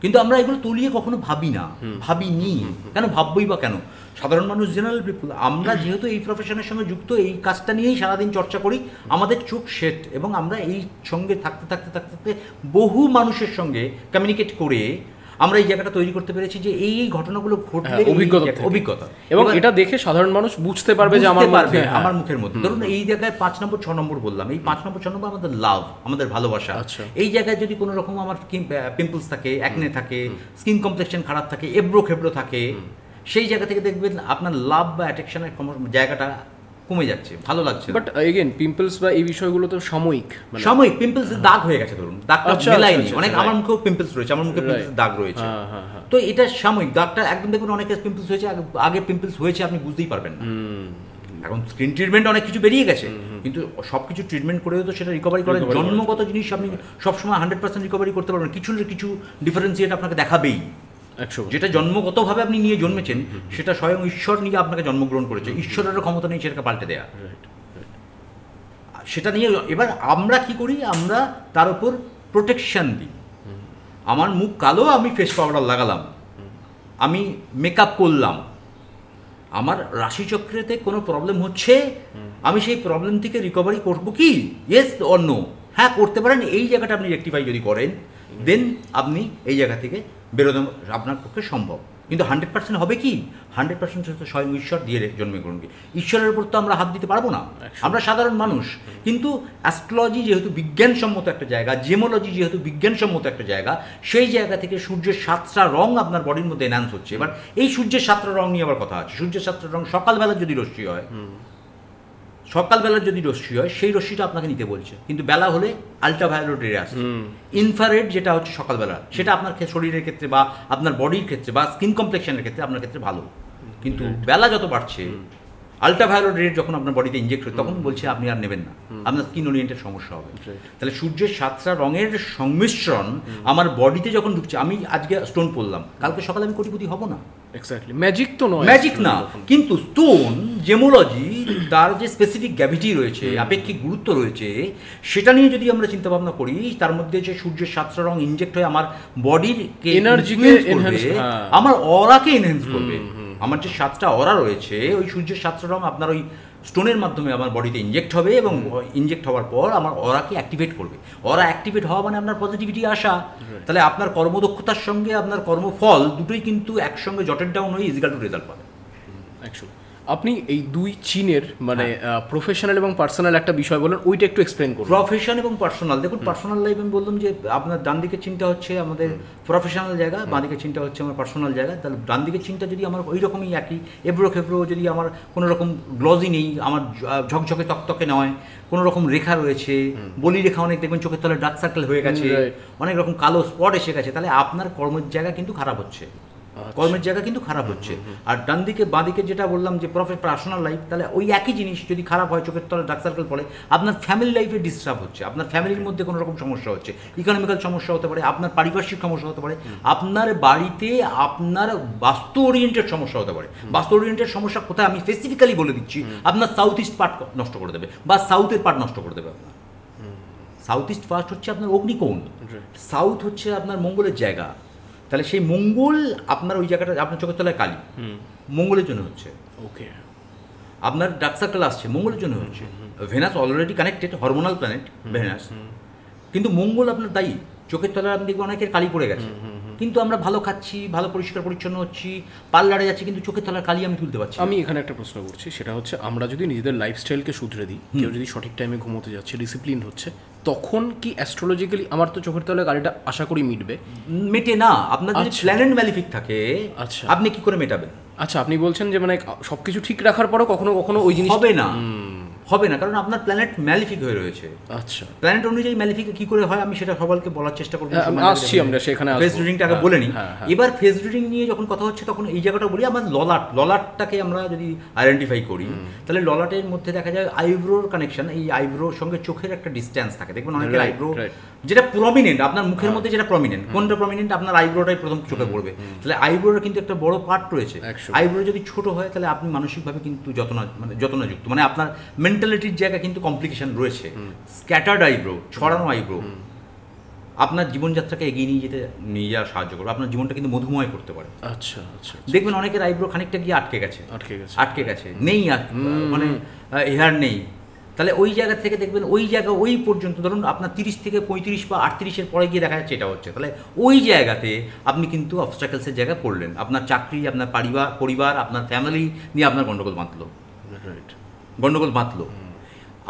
কিন্তু আমরা এগুলো তলিয়ে কখনো ভাবি না, ভাবিনি, কেন ভাববই বা কেন? সাধারণ মানুষ, জেনারেল পিপুল, আমরা যেহেতু এই প্রফেশনের সঙ্গে যুক্ত, এই কাজটা নিয়েই সারাদিন চর্চা করি, আমাদের চোখ সেট, এবং আমরা এই সঙ্গে থাকতে বহু মানুষের সঙ্গে কমিউনিকেট করে আমরা এই জায়গাটা তৈরি করতে পেরেছি যে এই ঘটনাগুলো ঘটলে অভিজ্ঞতা, এবং এটা দেখে সাধারণ মানুষ বুঝতে পারবে যে আমার মুখের মধ্যে ধরুন এই জায়গায় 5 নম্বর 6 নম্বর বললাম, এই 5 নম্বর 6 নম্বর আমাদের লাভ, আমাদের ভালোবাসা। এই জায়গায় যদি কোনো রকম আমার পিম্পলস থাকে, অ্যাকনে থাকে, স্কিন কমপ্লেকশন খারাপ থাকে, এবড়ো খেবড়ো থাকে, সেই জায়গা থেকে দেখবেন আপনার লাভ বা অ্যাট্রাকশনের জায়গাটা কমে যাচ্ছে, ভালো লাগছে। বাট এগেইন পিম্পলস বা এই বিষয়গুলো তো সাময়িক, পিম্পলস দাগ হয়ে গেছে, ধরুন দাগটা মেলায়নি, অনেক আমার মুখেও পিম্পলস রয়েছে, আমার মুখে পিম্পলস দাগ রয়েছে, তো এটা সাময়িক দাগটা একদম দেখুন অনেকের পিম্পলস হয়েছে, আগে পিম্পলস হয়েছে আপনি বুঝতেই পারবেন না। এখন স্ক্রিন ট্রিটমেন্ট অনেক কিছু বেরিয়ে গেছে, কিন্তু সব কিছু ট্রিটমেন্ট করেও তো সেটা রিকভারি করেন। জন্মগত জিনিস আপনি সবসময় 100% রিকভারি করতে পারবেন, কিছু ডিফারেন্সিয়েট আপনাকে দেখাবেই। যেটা জন্মগতভাবে আপনি নিয়ে জন্মেছেন সেটা স্বয়ং ঈশ্বর নিয়ে আপনাকে জন্মগ্রহণ করেছে, ঈশ্বরেরও ক্ষমতা নেই সেটাকে পাল্টে দেয়া। সেটা নিয়ে এবার আমরা কি করি, আমরা তার উপর প্রোটেকশন দিই। আমার মুখ কালো, আমি ফেস পাউডার লাগালাম, আমি মেকআপ করলাম, আমার রাশিচক্রেতে কোনো প্রবলেম হচ্ছে, আমি সেই প্রবলেম থেকে রিকভারি করবো কি, ইয়েস অর নো? হ্যাঁ, করতে পারেন। এই জায়গাটা আপনি রেকটিফাই যদি করেন, দেন আপনি এই জায়গা থেকে বেরোনো আপনার পক্ষে সম্ভব। কিন্তু 100% হবে কি? 100% স্বয়ং ঈশ্বর দিয়ে জন্মগ্রহণ কি, ঈশ্বরের উপর তো আমরা হাত দিতে পারবো না, আমরা সাধারণ মানুষ। কিন্তু অ্যাস্ট্রোলজি যেহেতু বিজ্ঞানসম্মত একটা জায়গা, জেমোলজি যেহেতু বিজ্ঞানসম্মত একটা জায়গা, সেই জায়গা থেকে সূর্যের 7টা রং আপনার বডির মধ্যে এনহ্যান্স হচ্ছে। এবার এই সূর্যের 7টা রং নিয়ে আবার কথা আছে। সূর্যের 7টা রং সকালবেলা যদি রশ্মি হয়, সকালবেলার যদি রশ্মি হয়, সেই রশ্মিটা আপনাকে নিতে বলছে, কিন্তু বেলা হলে আলট্রাভায়োলেট রে আসছে। ইনফ্রারেড যেটা হচ্ছে সকালবেলা, সেটা আপনার শরীরের ক্ষেত্রে বা আপনার বডির ক্ষেত্রে বা স্কিন কমপ্লেকশনের ক্ষেত্রে আপনার ক্ষেত্রে ভালো। কিন্তু বেলা যত বাড়ছে, আলট্রাভায়োলেট রে যখন আপনার বডিতে ইনজেক্ট হয়, তখন বলছে আপনি আর নেবেন না, আপনার স্কিন ওরিয়েন্টেড সমস্যা হবে। তাহলে সূর্যের 7টা রঙের সংমিশ্রণ আমার বডিতে যখন ঢুকছে, আমি আজকে স্টোন পড়লাম, কালকে সকালে আমি কোটিপতি হব না। এক্স্যাক্টলি, ম্যাজিক তো নয়, ম্যাজিক না। কিন্তু স্টোন জেমোলজি, তার যে স্পেসিফিক গ্র্যাভিটি রয়েছে, আপেক্ষিক গুরুত্ব রয়েছে, সেটা নিয়ে যদি আমরা চিন্তা ভাবনা করি, তার মধ্যে যে সূর্যের 7টা রং ইনজেক্ট হয়ে আমার বডির এনার্জিকে এনহ্যান্স করবে, আমার অরাকে এনহ্যান্স করবে। আমার যে 7টা অরা রয়েছে, ওই সূর্যের 7টা রং আপনার ওই স্টোনের মাধ্যমে আমার বডিতে ইনজেক্ট হবে, এবং ইনজেক্ট হওয়ার পর আমার অরাকে অ্যাক্টিভেট করবে। অরা অ্যাক্টিভেট হওয়া মানে আপনার পজিটিভিটি আসা। তাহলে আপনার কর্মদক্ষতার সঙ্গে আপনার কর্মফল দুটোই কিন্তু একসঙ্গে জটেড ডাউন হয়ে ইজিক্যাল টু রেজাল্ট পাবে। অ্যাকচুয়ালি আপনি এই দুই চিনের মানে প্রফেশনাল এবং পার্সোনাল একটা বিষয় বলেন, ওইটা একটু এক্সপ্লেন করুন। প্রফেশন এবং পার্সোনাল, দেখুন পার্সোনাল লাইফ আমি বললাম যে আপনার ডান দিকের চিন্তা হচ্ছে আমাদের প্রফেশনাল জায়গা, বাঁ দিকের চিন্তা হচ্ছে আমার পার্সোনাল জায়গা। তাহলে ডান দিকের চিন্তা যদি আমার ওই রকমই একই, এবড়ো খেবড়ো, যদি আমার কোনো রকম গ্লজি নেই, আমার ঝকঝকে তকতকে নয়, কোনো রকম রেখা রয়েছে, বলি রেখা অনেক দেখবেন চোখের তলে ডার্ক সার্কেল হয়ে গেছে, অনেক রকম কালো স্পট এসে গেছে, তাহলে আপনার কর্মের জায়গা কিন্তু খারাপ হচ্ছে, কর্মের জায়গা কিন্তু খারাপ হচ্ছে। আর ডান দিকে বাঁ দিকে যেটা বললাম যে পার্সোনাল লাইফ, তাহলে ওই একই জিনিস যদি খারাপ হয়, চোখের তলে ডার্ক সার্কেল পড়ে, আপনার ফ্যামিলি লাইফে ডিস্টার্ব হচ্ছে, আপনার ফ্যামিলির মধ্যে কোনো রকম সমস্যা হচ্ছে, ইকোনমিক্যাল সমস্যা হতে পারে, আপনার পারিপার্শ্বিক সমস্যা হতে পারে, আপনার বাড়িতে আপনার বাস্তু ওরিয়েন্টেড সমস্যা হতে পারে। বাস্তু ওরিয়েন্টেড সমস্যা কোথায় আমি স্পেসিফিক্যালি বলে দিচ্ছি, আপনার সাউথ ইস্ট পার্ট নষ্ট করে দেবে বা সাউথের পার্ট নষ্ট করে দেবে। আপনার সাউথ ইস্ট ফার্স্ট হচ্ছে আপনার অগ্নিকোণ, সাউথ হচ্ছে আপনার মঙ্গলের জায়গা। তাহলে সেই মঙ্গল আপনার ওই জায়গাটা, আপনার চোখের তলায় কালি, মঙ্গলের জন্য হচ্ছে। ওকে, আপনার ডার্ক সার্কেল আসছে, মঙ্গলের জন্য হচ্ছে। Venus already connected, hormonal planet Venus, কিন্তু মঙ্গল আপনার দায়ী। চোখের তলায় আপনি দেখবেন অনেকের কালি পড়ে গেছে, কিন্তু আমরা ভালো খাচ্ছি, ভালো পরিষ্কার পরিচ্ছন্ন হচ্ছি, পার্লারে যাচ্ছি, কিন্তু চোখের তলার কালি আমি তুলতে পারছি। আমি এখানে একটা প্রশ্ন করছি, সেটা হচ্ছে আমরা যদি নিজেদের লাইফস্টাইলকে শুধরে দিই, কেউ যদি সঠিক টাইমে ঘুমোতে যাচ্ছে, ডিসিপ্লিন হচ্ছে, তখন কি অ্যাস্ট্রোলজিক্যালি আমার তো চোখের তলায় কালিটা আশা করি মিটবে? মেটে না। আপনার যদি প্ল্যানেট ম্যালিফিক থাকে, আচ্ছা, আপনি কি করে মেটাবেন? আচ্ছা, আপনি বলছেন যে মানে সবকিছু ঠিক রাখার পরও কখনো কখনো ওই জিনিস হবে না, হবে না, কারণ আপনার প্ল্যানেট ম্যালিফিক হয়ে রয়েছে। আচ্ছা, প্ল্যানেট অনুযায়ী ম্যালিফিক কি করে হয় আমি সেটা সবাইকে বলার চেষ্টা করব। আসছি আমরা সেখানে, ফেস রিডিংটাকে বলে নিই। এবার ফেস রিডিং নিয়ে যখন কথা হচ্ছে, তখন এই জায়গাটা বলি, আমার ললাটটাকে আমরা যদি আইডেন্টিফাই করি, তাহলে ললাটের মধ্যে দেখা যায় আইব্রোর কানেকশন। এই আইব্রোর সঙ্গে চোখের একটা ডিস্টেন্স থাকে, দেখবেন অনেকের আইব্রো যেটা প্রমিনেন্ট, আপনার মুখের মধ্যে যেটা প্রমিনেন্ট, কোনটা প্রমিনেন্ট, আপনার আইব্রোটাই প্রথম চোখে পড়বে। তাহলে আইব্রোর কিন্তু একটা বড় পার্ট রয়েছে। আইব্রো যদি ছোট হয়, তাহলে আপনি মানসিকভাবে কিন্তু যত্নযুক্ত, মানে আপনার মেন্টালিটির জায়গা কিন্তু কমপ্লিকেশন রয়েছে। স্ক্যাটার্ড আইব্রো, ছড়ানো আইব্রো আপনার জীবনযাত্রাকে এগিয়ে নিয়ে যাওয়া সাহায্য করবে, আপনার জীবনটা কিন্তু মধুময় করতে পারে। আচ্ছা আচ্ছা, দেখবেন অনেকের আইব্রো খানিকটা গিয়ে আটকে গেছে, নেই, মানে হেয়ার নেই, তাহলে ওই জায়গা থেকে দেখবেন ওই জায়গা ওই পর্যন্ত ধরুন আপনার 30 থেকে 35 বা 38-এর পরে গিয়ে দেখা যাচ্ছে এটা হচ্ছে, তাহলে ওই জায়গাতে আপনি কিন্তু অবস্ট্রাকলসের জায়গায় পড়লেন, আপনার চাকরি, আপনার পরিবার, আপনার ফ্যামিলি নিয়ে আপনার গণ্ডগোল বাঁধলো, গণ্ডগোল বাঁধলো।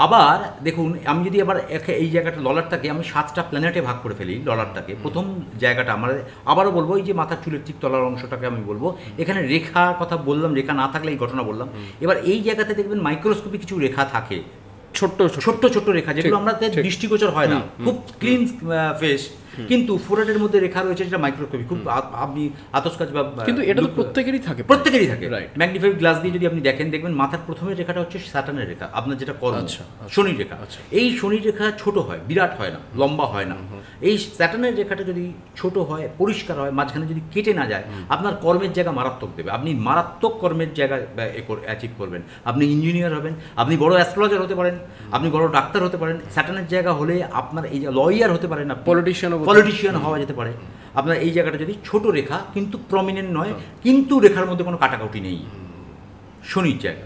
আবার দেখুন, আমি যদি আবার এই জায়গাটা ললারটাকে আমি 7টা প্ল্যানেটে ভাগ করে ফেলি, ললারটাকে প্রথম জায়গাটা আমার আবারও বলবো, এই যে মাথার চুলের ঠিক তলার অংশটাকে আমি বলবো, এখানে রেখার কথা বললাম, রেখা না থাকলে এই ঘটনা বললাম। এবার এই জায়গাতে দেখবেন মাইক্রোস্কোপে কিছু রেখা থাকে, ছোট্ট ছোট্ট রেখা, যেগুলো আমাদের দৃষ্টিগোচর হয় না, খুব ক্লিন ফেস, কিন্তু ফোরহেডের মধ্যে রেখা রয়েছে যেটা মাইক্রোস্কোপি, খুব আপনি আতশকাচ বা কিন্তু এটা তো প্রত্যেকেরই থাকে, ম্যাগনিফাইড গ্লাস দিয়ে যদি আপনি দেখবেন মাথার প্রথমের রেখাটা হচ্ছে স্যাটার্নের রেখা, আপনার যেটা কর্ম, শনির রেখা। এই শনির রেখা ছোট হয়, বিরাট হয় না, লম্বা হয় না। এই স্যাটার্নের রেখাটা যদি ছোট হয়, পরিষ্কার হয়, মাঝখানে যদি কেটে না যায়, আপনার কর্মের জায়গা মারাত্মক দেবে, আপনি মারাত্মক কর্মের জায়গা অ্যাচিভ করবেন, আপনি ইঞ্জিনিয়ার হবেন, আপনি বড় অ্যাস্ট্রোলজার হতে পারেন, আপনি বড় ডাক্তার হতে পারেন। স্যাটার্নের জায়গা হলে আপনার এই যে লয়ার হতে পারেন, পলিটিশিয়ান হওয়া যেতে পারে। আপনার এই জায়গাটা যদি ছোট রেখা, কিন্তু প্রমিনেন্ট নয়, কিন্তু রেখার মধ্যে কোনো কাটাকাটি নেই, শনির জায়গা,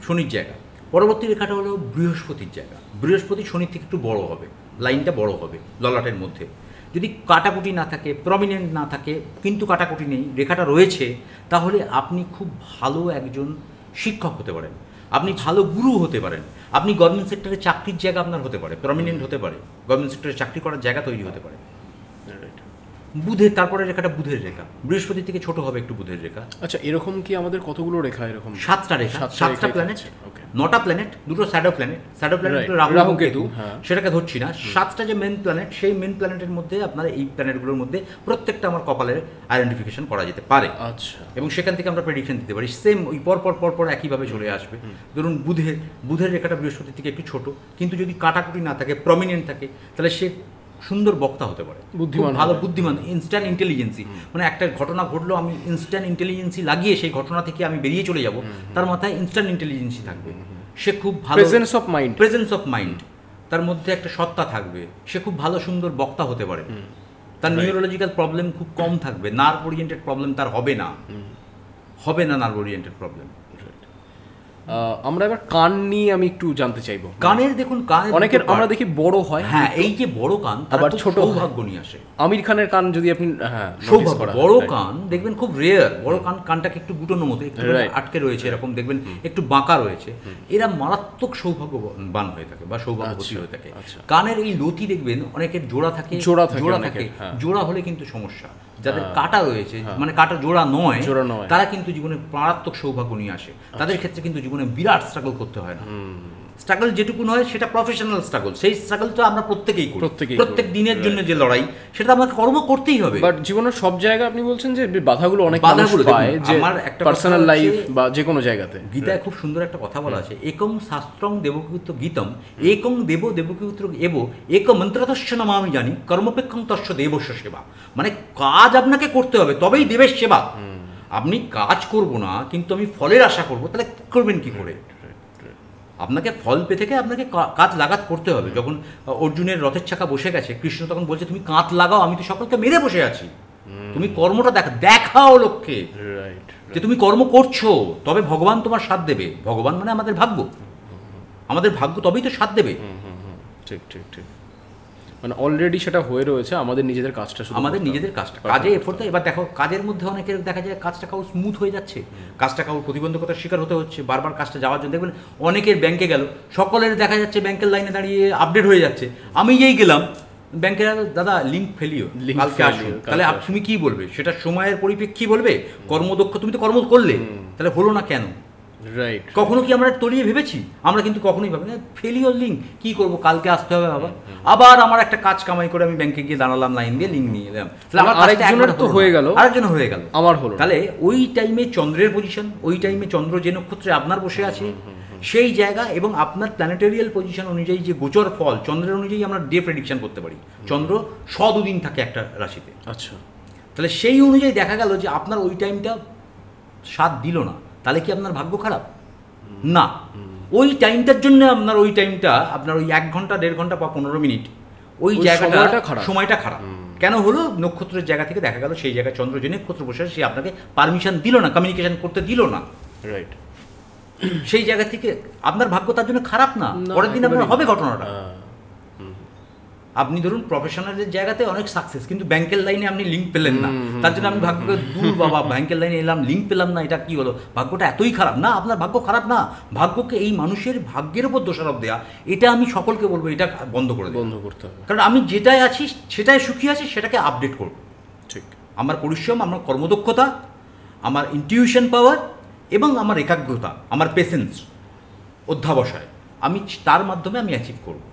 শনির জায়গা। পরবর্তী রেখাটা হলো বৃহস্পতির জায়গা, বৃহস্পতি শনির থেকে একটু বড় হবে, লাইনটা বড় হবে ললাটের মধ্যে। যদি কাটাকুটি না থাকে, প্রমিনেন্ট না থাকে, কিন্তু কাটাকুটি নেই, রেখাটা রয়েছে, তাহলে আপনি খুব ভালো একজন শিক্ষক হতে পারেন, আপনি ভালো গুরু হতে পারেন, আপনি গভর্নমেন্ট সেক্টরে চাকরির জায়গা আপনার হতে পারে, প্রমিনেন্ট হতে পারে, গভর্নমেন্ট সেক্টরে চাকরি করার জায়গা তৈরি হতে পারে। বুধের, তারপরে রেখাটা বুধের রেখা, বৃহস্পতি থেকে ছোট হবে একটু বুধের রেখা। আচ্ছা, এরকম কি আমাদের কতগুলো রেখা? এরকম 7টা রেখা, 7টা প্ল্যানেট, 9টা প্ল্যানেট, 2টো shadow planet, shadow planet Rahu Ketu, সেটাকে ধরছি না। 7টা যে মেন প্ল্যানেট, সেই মেন প্ল্যানেটের মধ্যে আপনার এই প্ল্যানেটগুলোর মধ্যে প্রত্যেকটা আমার কপালের আইডেন্টিফিকেশন করা যেতে পারে। আচ্ছা, এবং সেখান থেকে আমরা প্রেডিকশন দিতে পারি, সেম ওই পর একইভাবে চলে আসবে। ধরুন বুধের রেখাটা বৃহস্পতির থেকে একটু ছোট, কিন্তু যদি কাটাকুটি না থাকে, প্রমিনেন্ট থাকে, তাহলে সে সুন্দর বক্তা হতে পারে, বুদ্ধিমান, ভালো বুদ্ধিমান, ইনস্ট্যান্ট ইন্টেলিজেন্সি, মানে একটা ঘটনা ঘটলো, আমি ইনস্ট্যান্ট ইন্টেলিজেন্সি লাগিয়ে সেই ঘটনা থেকে আমি বেরিয়ে চলে যাব, তার মাথায় ইনস্ট্যান্ট ইন্টেলিজেন্সি থাকবে, সে খুব ভালো প্রেজেন্স অফ মাইন্ড, তার মধ্যে একটা সত্তা থাকবে, সে খুব ভালো সুন্দর বক্তা হতে পারে, তার নিউরোলজিক্যাল প্রবলেম খুব কম থাকবে, নার্ভ ওরিয়েন্টেড প্রবলেম তার হবে না নার্ভ ওরিয়েন্টেড প্রবলেম। আমরা এবার কান নিয়ে আমি একটু জানতে চাইবো। কানের, দেখুন কানের অনেকের আমরা দেখি বড় হয়, হ্যাঁ, এই যে বড় কান, আবার ছোট সৌভাগ্য নিয়ে আসে। আমির খানের কান যদি আপনি সৌভাগ্য, বড় কান দেখবেন খুব রেয়ার, বড় কানটাকে একটু গুটোনোর মতো, একটু আটকে রয়েছে, এরকম দেখবেন একটু বাঁকা রয়েছে, এরা মারাত্মক সৌভাগ্যবান হয়ে থাকে বা সৌভাগ্যবতী হয়ে থাকে। কানের এই লতি দেখবেন অনেকের জোড়া থাকে, জোড়া হলে কিন্তু সমস্যা। যাদের কাটা রয়েছে, মানে কাটা জোড়া নয়, তারা কিন্তু জীবনে মারাত্মক সৌভাগ্য নিয়ে আসে, তাদের ক্ষেত্রে কিন্তু জীবনে বিরাট স্ট্রাগল করতে হয় না। স্ট্রাগল যেটুকু নয় সেটা প্রফেশনাল স্ট্রাগল, সেই স্ট্রাগলটা আমরা প্রত্যেকেই করি, প্রত্যেক দিনের জন্য যে লড়াই, সেটা আমাকে কর্ম করতেই হবে। বাট জীবনের সব জায়গায় আপনি বলছেন যে বাধাগুলো অনেক পায়, যে আমার একটা পার্সোনাল লাইফ বা যে কোনো জায়গাতে। গীতায় খুব সুন্দর একটা কথা বলা আছে, একং শাস্ত্রং দেবকীত্র গীতম, একং দেবকীত্র এব এক মন্ত্রতস্য নাম, আমি জানি কর্মপেক্ষং তস্য দেবস্য সেবা। মানে কাজ আপনাকে করতে হবে, তবেই দেবের সেবা। আপনি কাজ করব না, কিন্তু আমি ফলের আশা করব, তাহলে করবেন কি করে? আপনাকে ফল পেতে থেকে আপনাকে কাজ লাগাত করতে হবে। যখন অর্জুনের রথের চাকা বসে গেছে, কৃষ্ণ তখন বলছে তুমি কাঁধ লাগাও, আমি তো সকলকে মেরে বসে আছি, তুমি কর্মটা দেখাও লোককে যে তুমি কর্ম করছো, তবে ভগবান তোমার সাথ দেবে। ভগবান মানে আমাদের ভাগ্য, আমাদের ভাগ্য তবেই তো সাথ দেবে। ঠিক ঠিক ঠিক, মানে অলরেডি সেটা হয়ে রয়েছে, আমাদের নিজেদের কাজটা, আমাদের নিজেদের কাজটা, কাজে এফোর্ট দেয়। এবার দেখো, কাজের মধ্যে অনেকের দেখা যায় কাজটা কাউ স্মুথ হয়ে যাচ্ছে, কাজটা কাউ প্রতিবন্ধকতার শিকার হতে হচ্ছে, বারবার কাজটা যাওয়ার জন্য। দেখবেন অনেকের ব্যাংকে গেল, সকলের দেখা যাচ্ছে ব্যাংকের লাইনে দাঁড়িয়ে আপডেট হয়ে যাচ্ছে। আমি যেই গেলাম ব্যাংকের, দাদা লিঙ্ক ফেলিও, কালকে আসুন, তাহলে তুমি কি বলবে? সেটা সময়ের পরিপ্রেক্ষী বলবে, কর্মদক্ষ, তুমি তো কর্ম করলে, তাহলে হলো না কেন? রাইট। কখনো কি আমরা তলিয়ে ভেবেছি? আমরা কিন্তু কখনোই ভাবি না, ফেলিওর লিঙ্ক কি করবো, কালকে আসতে হবে আবার আমার একটা কাজ কামাই করে আমি ব্যাংকে গিয়ে দাঁড়ালাম, লাইন দিয়ে লিঙ্ক নিয়ে এলাম, আরেকজনের তো হয়ে গেল, আরেকজন হয়ে গেল, আমার হলো। তাহলে ওই টাইমে চন্দ্রের পজিশন, ওই টাইমে চন্দ্র যে নক্ষত্রে আপনার বসে আছে সেই জায়গা এবং আপনার প্ল্যানেটেরিয়াল পজিশন অনুযায়ী যে গোচর ফল, চন্দ্রের অনুযায়ী আমরা ডে প্রেডিকশন করতে পারি। চন্দ্র 100 দিন থাকে একটা রাশিতে। আচ্ছা, তাহলে সেই অনুযায়ী দেখা গেল যে আপনার ওই টাইমটা সাথ দিল না, তাহলে কি আপনার ভাগ্য খারাপ? না, ওই টাইমটার জন্য আপনার ওই টাইমটা, আপনার ওই 1 ঘন্টা 1.5 ঘন্টা বা 15 মিনিট ওই জায়গাটা সময়টা খারাপ কেন হলো? নক্ষত্রের জায়গা থেকে দেখা গেল সেই জায়গায় চন্দ্র যে নক্ষত্র বসে, সে আপনাকে পারমিশন দিল না, কমিউনিকেশন করতে দিল না। রাইট। সেই জায়গা থেকে আপনার ভাগ্য তার জন্য খারাপ না, পরের দিন আপনার হবে ঘটনাটা। আপনি ধরুন প্রফেশনালের জায়গাতে অনেক সাকসেস, কিন্তু ব্যাংকের লাইনে আপনি লিঙ্ক পেলেন না, তার জন্য আমি ভাগ্যকে দূর বাবা ব্যাংকের লাইনে এলাম লিঙ্ক পেলাম না, এটা কি হলো, ভাগ্যটা এতই খারাপ না। আপনার ভাগ্য খারাপ না, ভাগ্যকে এই মানুষের ভাগ্যের উপর দোষারোপ দেওয়া, এটা আমি সকলকে বলবো এটা বন্ধ করতে হবে। কারণ আমি যেটাই আছি সেটাই সুখী আছি, সেটাকে আপডেট করবো। ঠিক, আমার পরিশ্রম, আমার কর্মদক্ষতা, আমার ইনটিউশন পাওয়ার এবং আমার একাগ্রতা, আমার পেশেন্স, অধ্যাবসায়, আমি তার মাধ্যমে আমি অ্যাচিভ করব।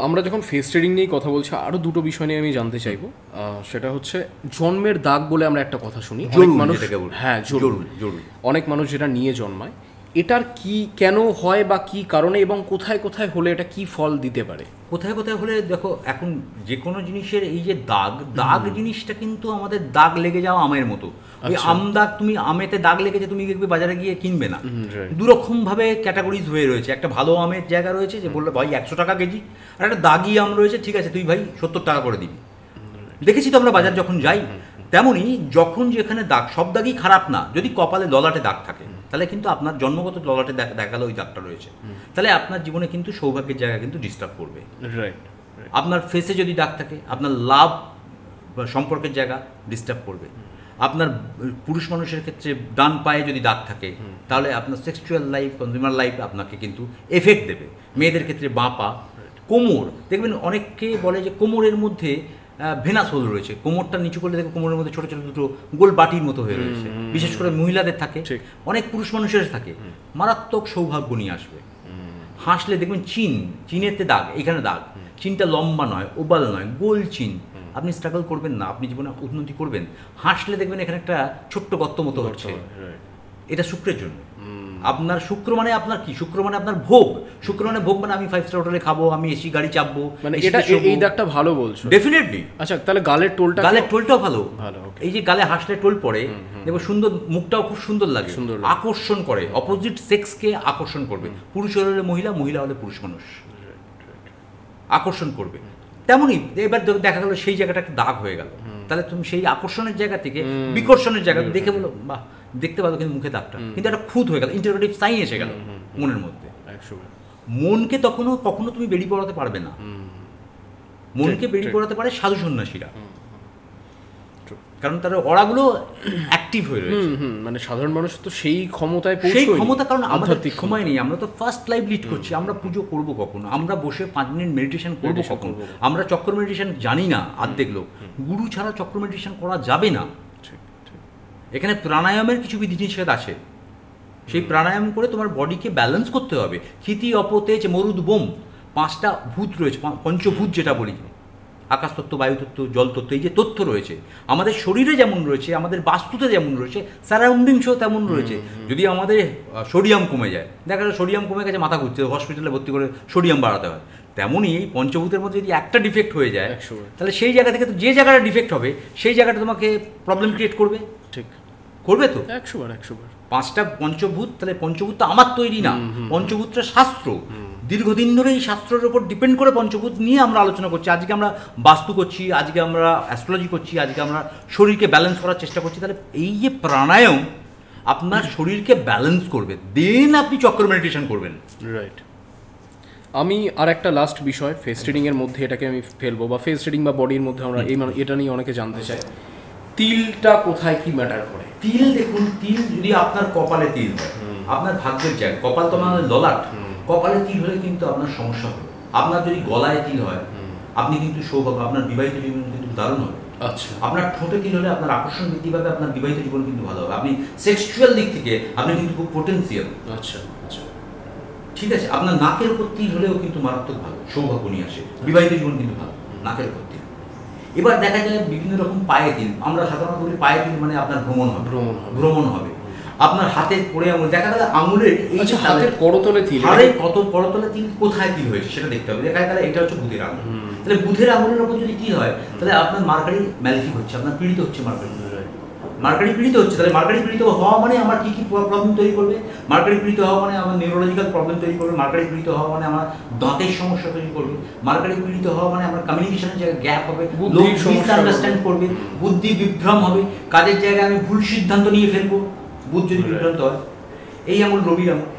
আমরা যখন ফেস ট্রেডিং নিয়ে কথা বলছি, আরও দুটো বিষয় নিয়ে আমি জানতে চাইবো। সেটা হচ্ছে জন্মের দাগ বলে আমরা একটা কথা শুনি, অনেক মানুষ, হ্যাঁ জরুরি, অনেক মানুষ যেটা নিয়ে জন্মায়, এটার কি কেন হয় বা কি কারণে এবং কোথায় কোথায় হলে এটা কি ফল দিতে পারে? কোথায় কোথায় হলে দেখো, এখন যে কোনো জিনিসের এই যে দাগ জিনিসটা কিন্তু আমাদের দাগ লেগে যাওয়া আমের মতো। ওই আম দাগ, তুমি আমেতে দাগ লেগেছে, তুমি দেখবে বাজারে গিয়ে কিনবে না। দুরকমভাবে ক্যাটাগরিজ হয়ে রয়েছে, একটা ভালো আমের জায়গা রয়েছে যে বললে ভাই 100 টাকা কেজি, আর একটা দাগি আম রয়েছে, ঠিক আছে তুই ভাই 70 টাকা করে দিবি। দেখেছি তো আমরা বাজার যখন যাই, তেমনই যখন যেখানে দাগ, সব দাগই খারাপ না, যদি কপালে ললাটে দাগ থাকে তাহলে কিন্তু আপনার জন্মগত ললাটে দেখালো ওই দাগটা রয়েছে, তাহলে আপনার জীবনে কিন্তু সৌভাগ্যের জায়গা কিন্তু ডিস্টার্ব করবে। আপনার ফেসে যদি দাগ থাকে, আপনার লাভ বা সম্পর্কের জায়গা ডিস্টার্ব করবে। আপনার পুরুষ মানুষের ক্ষেত্রে ডান পায়ে যদি দাগ থাকে, তাহলে আপনার সেক্সুয়াল লাইফ, কনজিউমার লাইফ আপনাকে কিন্তু এফেক্ট দেবে। মেয়েদের ক্ষেত্রে বাঁ পা, কোমর, দেখবেন অনেককে বলে যে কোমরের মধ্যে ভেনাস হোল রয়েছে, কোমরটা নিচু করলে দেখো কোমরের মধ্যে ছোটো ছোটো দুটো গোল বাটির মতো হয়ে রয়েছে, বিশেষ করে মহিলাদের থাকে, অনেক পুরুষ মানুষের থাকে, মারাত্মক সৌভাগ্য নিয়ে আসবে। হাসলে দেখবেন চিনেতে দাগ, এখানে দাগ, চিনটা লম্বা নয়, ওভাল নয়, গোল চিন, আপনি স্ট্রাগল করবেন না, আপনি জীবনে উন্নতি করবেন। হাসলে দেখবেন এখানে একটা ছোট্ট গর্ত মতো হচ্ছে, এটা শুক্রের জন্য। আপনার শুক্র মানে আপনার কি, শুক্র মানে আপনার ভোগ, শুক্র মানে ভোগ মানে আমি 5 স্টার হোটেলে খাবো, আমি এসি গাড়ি চাপবো, মানে এটা এই দাগটা ভালো বলছো ডেফিনেটলি। আচ্ছা, তাহলে গালের টোলটাও ভালো, এই যে গালে হাসলে টোল পড়ে, দেখো সুন্দর, মুখটাও খুব সুন্দর লাগে, আকর্ষণ করে, অপোজিট সেক্সকে আকর্ষণ করবে। পুরুষ হলে মহিলা, মহিলা হলে পুরুষ মানুষ আকর্ষণ করবে। তেমনই এবার দেখা গেল সেই জায়গাটা একটা দাগ হয়ে গেল, তাহলে তুমি সেই আকর্ষণের জায়গা থেকে বিকর্ষণের জায়গা দেখে বলো বাহ দেখতে পাবো, কিন্তু মুখে দাগটা কিন্তু একটা খুঁত হয়ে গেল, ইন্টারোগেটিভ সাইন এসে গেল মনের মধ্যে। মনকে কখনো তুমি বেরিয়ে পড়াতে পারবে না, মনকে বেরিয়ে পড়াতে পারে সাধু সন্ন্যাসীরা, কারণ তার অড়াগুলো অ্যাক্টিভ হয়ে রয়েছে। মানে সাধারণ মানুষ তো সেই ক্ষমতায়, সেই ক্ষমতা, কারণ আমাদের সময় নেই, আমরা তো ফার্স্ট লাইফ লিড করছি। আমরা পুজো করবো কখন, আমরা বসে 5 মিনিট মেডিটেশন করবো কখন, আমরা চক্র মেডিটেশন জানি না অর্ধেক লোক, গুরু ছাড়া চক্র মেডিটেশন করা যাবে না। এখানে প্রাণায়ামের কিছু বিধিনিষেধ আছে, সেই প্রাণায়াম করে তোমার বডিকে ব্যালেন্স করতে হবে। ক্ষিতি, অপতেজ, মরুদ, বোম, 5টা ভূত রয়েছে, পঞ্চভূত যেটা বলি, আকাশতত্ত্ব, বায়ুতত্ত্ব, জলতত্ত্ব, এই যে তথ্য রয়েছে আমাদের শরীরে যেমন রয়েছে, আমাদের বাস্তুতে যেমন রয়েছে, সারাউন্ডিংসও তেমন রয়েছে। যদি আমাদের সোডিয়াম কমে যায়, দেখা যায় সোডিয়াম কমে গেছে, মাথা ঘুরছে, হসপিটালে ভর্তি করে সোডিয়াম বাড়াতে হয়। তেমনই এই পঞ্চভূতের মধ্যে যদি একটা ডিফেক্ট হয়ে যায়, তাহলে সেই জায়গা থেকে যে জায়গাটা ডিফেক্ট হবে সেই জায়গাটা তোমাকে প্রবলেম ক্রিয়েট করবে। ঠিক করবে তো 100বার 5টা পঞ্চভূত, তাহলে পঞ্চভূত তো আমার তৈরি না, পঞ্চভূতটা শাস্ত্র, দীর্ঘদিন ধরে এই শাস্ত্রের উপর ডিপেন্ড করে পঞ্চভূত নিয়ে আমরা আলোচনা করছি। আজকে আমরা বাস্তু করছি, আজকে আমরা অ্যাস্ট্রোলজি করছি, আজকে আমরা শরীরকে ব্যালেন্স করার চেষ্টা করছি। তাহলে এই যে প্রাণায়াম আপনার শরীরকে ব্যালেন্স করবে, দেন আপনি চক্র মেডিটেশন করবেন। রাইট। আমি আর একটা লাস্ট বিষয় ফেস ট্রেডিংয়ের মধ্যে এটাকে আমি ফেলবো, বা ফেস ট্রেডিং বা বডির মধ্যে আমরা এটা নিয়ে অনেকে জানতে চাই, তিলটা কোথায় কি ম্যাটার করে? তিল, দেখুন তিল যদি আপনার কপালে তিল হয়, আপনার ভাগ্যের জায়গা, কপাল তো আমাদের ললাট, কপালে তিল হলে কিন্তু আপনার সমস্যা হবে। আপনার যদি গলায় তিল হয়, আপনি কিন্তু সৌভাগ্য, আপনার বিবাহিত জীবন কিন্তু দারুণ হবে। আচ্ছা, আপনার ঠোঁটে তিল হলে আপনার আকর্ষণ বৃদ্ধি পাবে, আপনার বিবাহিত জীবন কিন্তু ভালো হবে, আপনি সেক্সুয়াল দিক থেকে আপনি কিন্তু খুব পোটেন্সিয়াল। আচ্ছা আচ্ছা, ঠিক আছে। আপনার নাকের উপর তিল হলেও কিন্তু মারাত্মক ভালো, সৌভাগ্য নিয়ে আসে, বিবাহিত জীবন কিন্তু ভালো, নাকের উপর তিল। এবার দেখা যায় বিভিন্ন রকম পায়ে তিল, আমরা সাধারণত বলি পায়ে তিল মানে আপনার ভ্রমণ হবে। আপনার হাতের পড়ে আঙুল, দেখা গেলে আঙুলের এই যে হাতের করতলে তিল, করতলে তিল কোথায় তিল হয়েছে সেটা দেখতে হবে। দেখা গেলে এটা হচ্ছে বুধের আঙুল, তাহলে বুধের আঙুলের উপর যদি তিল হয়, তাহলে আপনার মার্কারি ম্যালিফিক হচ্ছে, আপনার পীড়িত হচ্ছে, মার্কারি পীড়িত হচ্ছে। তাহলে মার্কারি পীড়িত হওয়া মানে আমার কী কী প্রবলেম তৈরি করবে? মার্কারি পীড়িত হওয়া মানে আমার নিউরোলজিক্যাল প্রবলেম তৈরি করবে, মার্কারি পীড়িত হওয়া মানে আমার দাঁতের সমস্যা তৈরি করবে, মার্কারি পীড়িত হওয়া মানে আমার কমিউনিকেশনের জায়গায় গ্যাপ হবে, মিসআন্ডারস্ট্যান্ড করবে, বুদ্ধি বিভ্রম হবে, কাজের জায়গায় আমি ভুল সিদ্ধান্ত নিয়ে ফেলবো বুধ যদি বিভ্রান্ত হয়। এই আঙুল রবির আঙুল।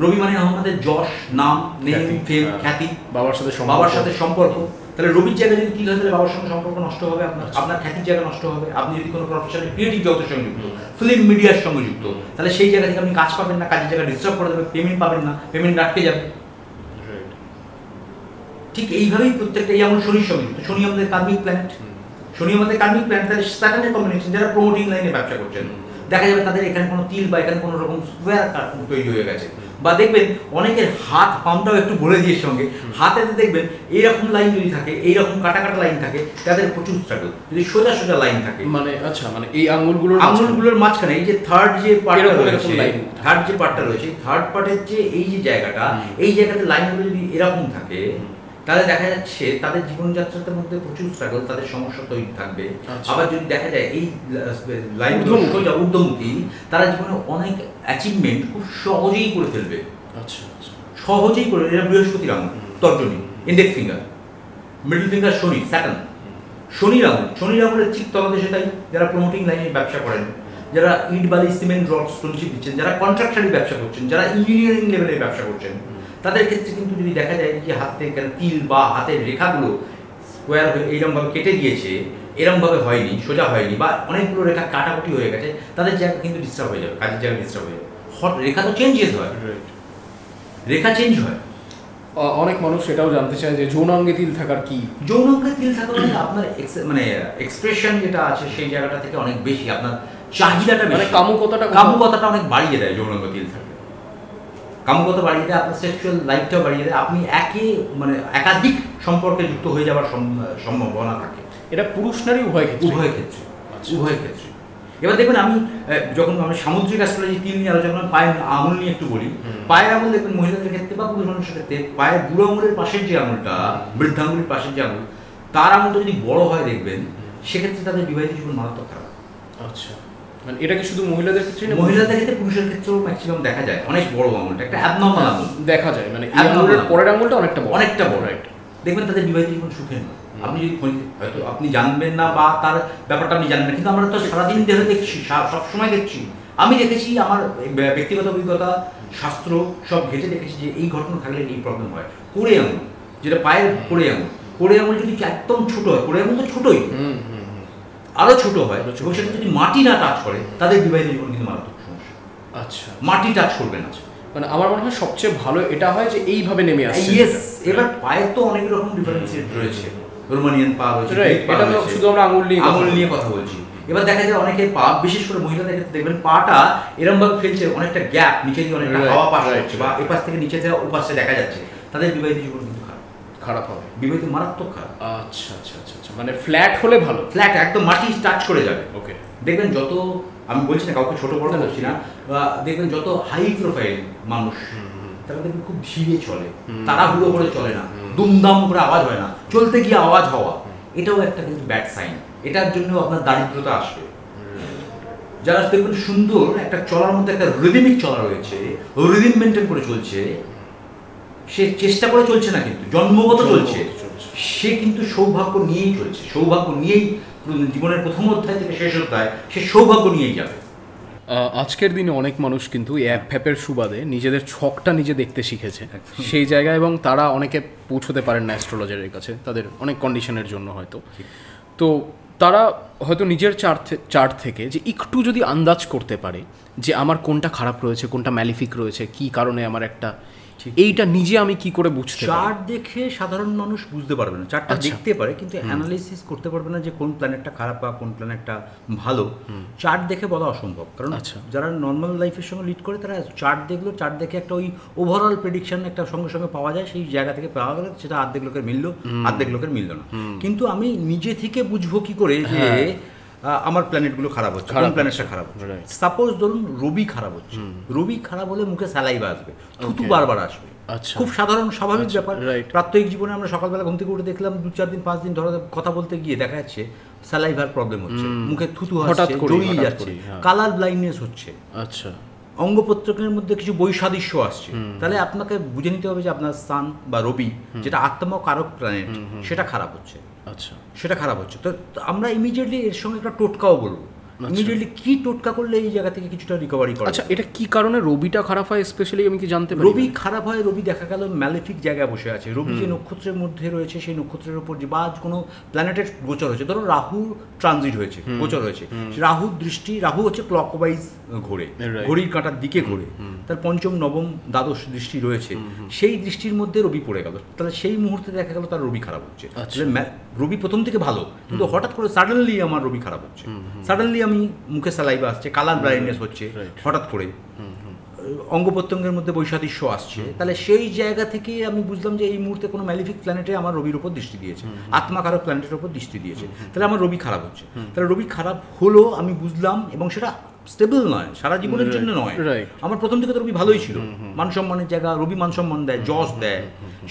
রবি মানে আমাদের যশ, নাম, নেম, ফেম, খ্যাতি, বাবার সাথে সম্পর্ক। তাহলে রবির জায়গায় যদি কি হয়, তাহলে বাবার সঙ্গে সম্পর্ক নষ্ট হবে, আপনার খ্যাতির জায়গা নষ্ট হবে। আপনি যদি কোনো প্রফেশনাল ক্রিয়েটিভ জগতের সঙ্গে যুক্ত, ফিল্ম মিডিয়ার সঙ্গে যুক্ত, তাহলে সেই জায়গা থেকে আপনি কাজ পাবেন না, কাজের জায়গা ডিস্টার্ব করে দেবে, পেমেন্ট পাবেন না, পেমেন্ট আটকে যাবে। ঠিক এইভাবেই প্রত্যেকটা, এই আঙুল শনির সঙ্গে যুক্ত। শনি আমাদের কার্মিক প্ল্যানেট, তাহলে স্যাটার্নের কম্বিনেশন। যারা প্রমোটিং লাইনে ব্যবসা করছেন, দেখা যাবে তাদের এখানে কোনো তিল বা এখানে কোনো রকম স্কোয়ার তৈরি হয়ে গেছে। বা দেখবেন অনেকের হাত পাম্পটাও একটু বলে দিয়ে সঙ্গে হাতেতে দেখবেন এইরকম লাইন যদি থাকে, এইরকম কাটা কাটা লাইন থাকে, তাদের প্রচুর স্ট্রাগল। যদি সোজা সোজা লাইন থাকে, মানে এই আঙুলগুলোর মাঝখানে এই যে থার্ড যে পার্টটা রয়েছে, থার্ড পার্টের যে এই যে জায়গাটা, এই জায়গাতে লাইনগুলো যদি এরকম থাকে, তাহলে দেখা যাচ্ছে তাদের জীবনযাত্রার মধ্যে প্রচুর স্ট্রাগল, তাদের সমস্যা তৈরি থাকবে। আবার যদি দেখা যায় এই লাইনগুলো সোজা ঊর্ধ্বমুখী, তারা জীবনে অনেক অ্যাচিভমেন্ট খুব সহজেই করে ফেলবে। সহজেই করে। এরা বৃহস্পতির আঙুল, তর্জনী, ইন্ডেক্স ফিঙ্গার, মিডল ফিঙ্গার শনি, স্যাটার্ন। শনির আঙুলের ঠিক তলদেশে তাই যারা প্রমোটিং লাইনে ব্যবসা করেন, যারা ইট বালি সিমেন্ট রড স্টোনশিপ দিচ্ছেন, যারা কন্ট্রাকচারি ব্যবসা করছেন, যারা ইঞ্জিনিয়ারিং লেভেলে ব্যবসা করছেন, তাদের ক্ষেত্রে কিন্তু যদি দেখা যায় যে হাতে তিল বা হাতের রেখাগুলো স্কোয়ার হয়ে এইরকমভাবে কেটে গিয়েছে, এরকমভাবে হয়নি, সোজা হয়নি, বা অনেকগুলো রেখা কাটাকুটি হয়ে গেছে, তাদের জায়গা কিন্তু ডিস্টার্ব হয়ে যাবে, কাজের জায়গা ডিস্টার্ব হয়ে যাবে। রেখা তো চেঞ্জেস হয়, রেখা চেঞ্জ হয়। অনেক মানুষ এটাও জানতে চায় যে যৌনাঙ্গে তিল থাকার কি। যৌনাঙ্গে তিল থাকা মানে আপনার মানে এক্সপ্রেশন যেটা আছে সেই জায়গাটা থেকে অনেক বেশি আপনার চাহিদাটা, মানে কামুকতাটা অনেক বাড়িয়ে দেয় যৌনাঙ্গ তিল থাকলে। কামুকতা বাড়িয়ে দেয়, আপনার সেক্সুয়াল লাইফটাও বাড়িয়ে দেয়, আপনি একাধিক সম্পর্কে যুক্ত হয়ে যাওয়ার সম্ভাবনা থাকে। এটা পুরুষ নারী উভয় ক্ষেত্রে। এবার দেখবেন আমি যখন সামুদ্রিক অ্যাস্ট্রোলজি তিল নিয়ে আলোচনা করলাম, পায়ের আঙুল নিয়ে একটু বলি। পায়ের আঙুল দেখবেন মহিলাদের ক্ষেত্রে বা পুরুষ মানুষের ক্ষেত্রে, পায়ের বুড়ো আঙুলের পাশের যে আঙুলটা, বৃদ্ধাঙ্গুলের পাশের যে আঙুল, তার আঙুলটা যদি বড় হয় দেখবেন, সেক্ষেত্রে তাদের বিবাহিত জীবন মারাত্মক খারাপ। মানে এটা কি শুধু মহিলাদের ক্ষেত্রে না? মহিলাদের ক্ষেত্রে, পুরুষের ক্ষেত্রেও ম্যাক্সিমাম দেখা যায়। অনেক বড় আঙুলটা একটা অ্যাবনর্মাল আঙুল দেখা যায়, মানে এই আঙুলের পরের আঙুলটা অনেকটা বড়। দেখবেন তাদের বিবাহিত জীবন সুখের না। আপনি যদি হয়তো আপনি জানবেন না বা তার ব্যাপারটা আপনি জানেন না, কিন্তু আমরা তো সারাদিন দেহে দেখছি, সবসময় দেখছি। আমি দেখেছি, আমার ব্যক্তিগত অভিজ্ঞতা, শাস্ত্র সব ঘেটে দেখেছি যে এই ঘটনা থাকলে এই প্রবলেম হয়। কোড়ে আঙুল, যেটা পায়ের কোড়ে আঙুল যদি একদম ছোট হয়, কোড়ে আঙুল তো ছোটই, আরো ছোট হয়, এবং সেটা যদি মাটি না টাচ করে, তাদের বিবাহিত জীবন কিন্তু মারাত্মক সমস্যা। মাটি টাচ করবে না। মানে আমার মনে হয় সবচেয়ে ভালো এটা হয় যে এইভাবে নেমে আসছে। এবার পায়ের তো অনেক রকম ডিফারেন্সিয়েট রয়েছে, রোমানিয়ান পা রয়েছে, এটা তো শুধু আমরা আঙুল নিয়ে কথা বলছি। এবার দেখা যায় অনেকের পা, বিশেষ করে মহিলাদের ক্ষেত্রে দেখবেন পাটা এরকম ভাবে ফেলছে, অনেকটা গ্যাপ, নিচে দিয়ে অনেকটা হাওয়া পাস হচ্ছে, বা এপাশ থেকে নিচে থেকে ওপাশে দেখা যাচ্ছে, তাদের বিবাহিত জীবন কিন্তু খারাপ হবে, বিবাহিত মারাত্মক খারাপ। মানে ফ্ল্যাট হলে ভালো, ফ্ল্যাট একদম মাটি টাচ করে যাবে। ওকে, দেখবেন যত, আমি বলছি না কাউকে ছোট বড় করছি না, দেখবেন যত হাই প্রোফাইল মানুষ, তারা দেখবেন খুব ধীরে চলে, তাড়াহুড়ো করে চলে না, দুমদাম করে আওয়াজ হয় না, চলতে গিয়ে আওয়াজ হওয়া, এটাও একটা কিন্তু ব্যাড সাইন। এটার জন্য আপনার দারিদ্রতা আসবে। যারা দেখবেন সুন্দর একটা চলার মধ্যে একটা রিদমিক চলা রয়েছে, রিদম মেনটেন করে চলছে, সে চেষ্টা করে চলছে না, কিন্তু জন্মগত চলছে, সে কিন্তু সৌভাগ্য নিয়েই চলছে, সৌভাগ্য নিয়েই জীবনের প্রথম অধ্যায় থেকে শেষ অধ্যায় সে সৌভাগ্য নিয়েই যাবে। আজকের দিনে অনেক মানুষ কিন্তু এই অ্যাপের সুবাদে নিজেদের ছকটা নিজে দেখতে শিখেছে সেই জায়গায়, এবং তারা অনেকে পৌঁছতে পারেন না অ্যাস্ট্রোলজারের কাছে, তাদের অনেক কন্ডিশনের জন্য হয়তো। তো তারা হয়তো নিজের চার্ট থেকে যে একটু যদি আন্দাজ করতে পারে যে আমার কোনটা খারাপ রয়েছে, কোনটা ম্যালিফিক রয়েছে, কি কারণে আমার একটা, এইটা নিজে আমি কি করে বুঝতে পারি? চার্ট দেখে সাধারণ মানুষ বুঝতে পারবে না, চার্টটা দেখতে পারে কিন্তু অ্যানালাইসিস করতে পারবে না যে কোন প্ল্যানেটটা খারাপ বা কোন প্ল্যানেটটা ভালো। চার্ট দেখে বলা অসম্ভব, কারণ যারা নর্মাল লাইফের সঙ্গে লিড করে তারা চার্ট দেখলো, চার্ট দেখে একটা ওই ওভারঅল প্রেডিকশন একটা সঙ্গে সঙ্গে পাওয়া যায়, সেই জায়গা থেকে পাওয়া গেলে সেটা অর্ধেক লোকের মিললো, অর্ধেক লোকের মিললো না। কিন্তু আমি নিজে থেকে বুঝবো কি করে যে আমার প্ল্যানেটগুলো খারাপ হচ্ছে, কোন প্ল্যানেটটা খারাপ হচ্ছে। সাপোজ ধরুন রবি খারাপ হচ্ছে, রবি খারাপ হলে মুখে স্যালাইভা আসবে, থুতু বারবার আসবে, খুব সাধারণ স্বাভাবিক ব্যাপার। প্রাত্যহিক জীবনে আমরা সকালবেলা ঘুম থেকে উঠে দেখলাম 2-4 দিন 5 দিন ধরে কথা বলতে গিয়ে দেখা যাচ্ছে স্যালাইভার প্রবলেম হচ্ছে, মুখে থুতু আসছে, জড়িয়ে যাচ্ছে, কালার ব্লাইন্ডনেস হচ্ছে, অঙ্গ প্রত্যঙ্গের মধ্যে কিছু বৈসাদৃশ্য আসছে। তাহলে আপনাকে বুঝে নিতে হবে যে আপনার সান বা রবি, যেটা আত্মা কারক প্ল্যানেট, সেটা খারাপ হচ্ছে, সেটা খারাপ হচ্ছে। তো আমরা ইমিডিয়েটলি এর সঙ্গে একটা টোটকাও বলবো ইমিডিয়েটলি কি টোটকা করলে এই জায়গা থেকে কিছুটা রিকভারি করা। আচ্ছা, এটা কি কারণে রবিটা খারাপ হয় স্পেশালি আমি কি জানতে পারি? রবি খারাপ হয়, রবি দেখা গেল ম্যালেফিক জায়গায় বসে আছে। রবি যে নক্ষত্রের মধ্যে রয়েছে সেই নক্ষত্রের উপর যে বা কোনো প্ল্যানেটের গোচর হয়েছে, ধরো রাহু ট্রানজিট হয়েছে, গোচর হয়েছে, রাহু দৃষ্টি, রাহু হচ্ছে ক্লকওয়াইজ ঘোরে, ঘড়ির কাঁটার দিকে ঘোরে, তার পঞ্চম নবম দ্বাদশ দৃষ্টি রয়েছে, সেই দৃষ্টির মধ্যে রবি পড়ে গেল, তাহলে সেই মুহূর্তে দেখা গেল তার রবি খারাপ হচ্ছে। রবি প্রথম থেকে ভালো, কিন্তু হঠাৎ করে সাডেনলি আমার রবি খারাপ হচ্ছে, সাডেনলি আমি মুখে সালাইবা আসছে, কালার ব্লাইন্ডনেস হচ্ছে হঠাৎ করে, অঙ্গ প্রত্যঙ্গের মধ্যে বৈসাদৃশ্য আসছে, তাহলে সেই জায়গা থেকে আমি বুঝলাম যে এই মুহূর্তে কোনো ম্যালিফিক প্ল্যানেটে আমার রবির উপর দৃষ্টি দিয়েছে, আত্মাকারক প্ল্যানেটের উপর দৃষ্টি দিয়েছে, তাহলে আমার রবি খারাপ হচ্ছে। তাহলে রবি খারাপ হলো আমি বুঝলাম, এবং সেটা স্টেবল নয়, সারা জীবনের জন্য নয়। আমার প্রথম থেকে তো রবি ভালোই ছিল, মান সম্মানের জায়গা, রবি মান সম্মান দেয়, যশ দেয়,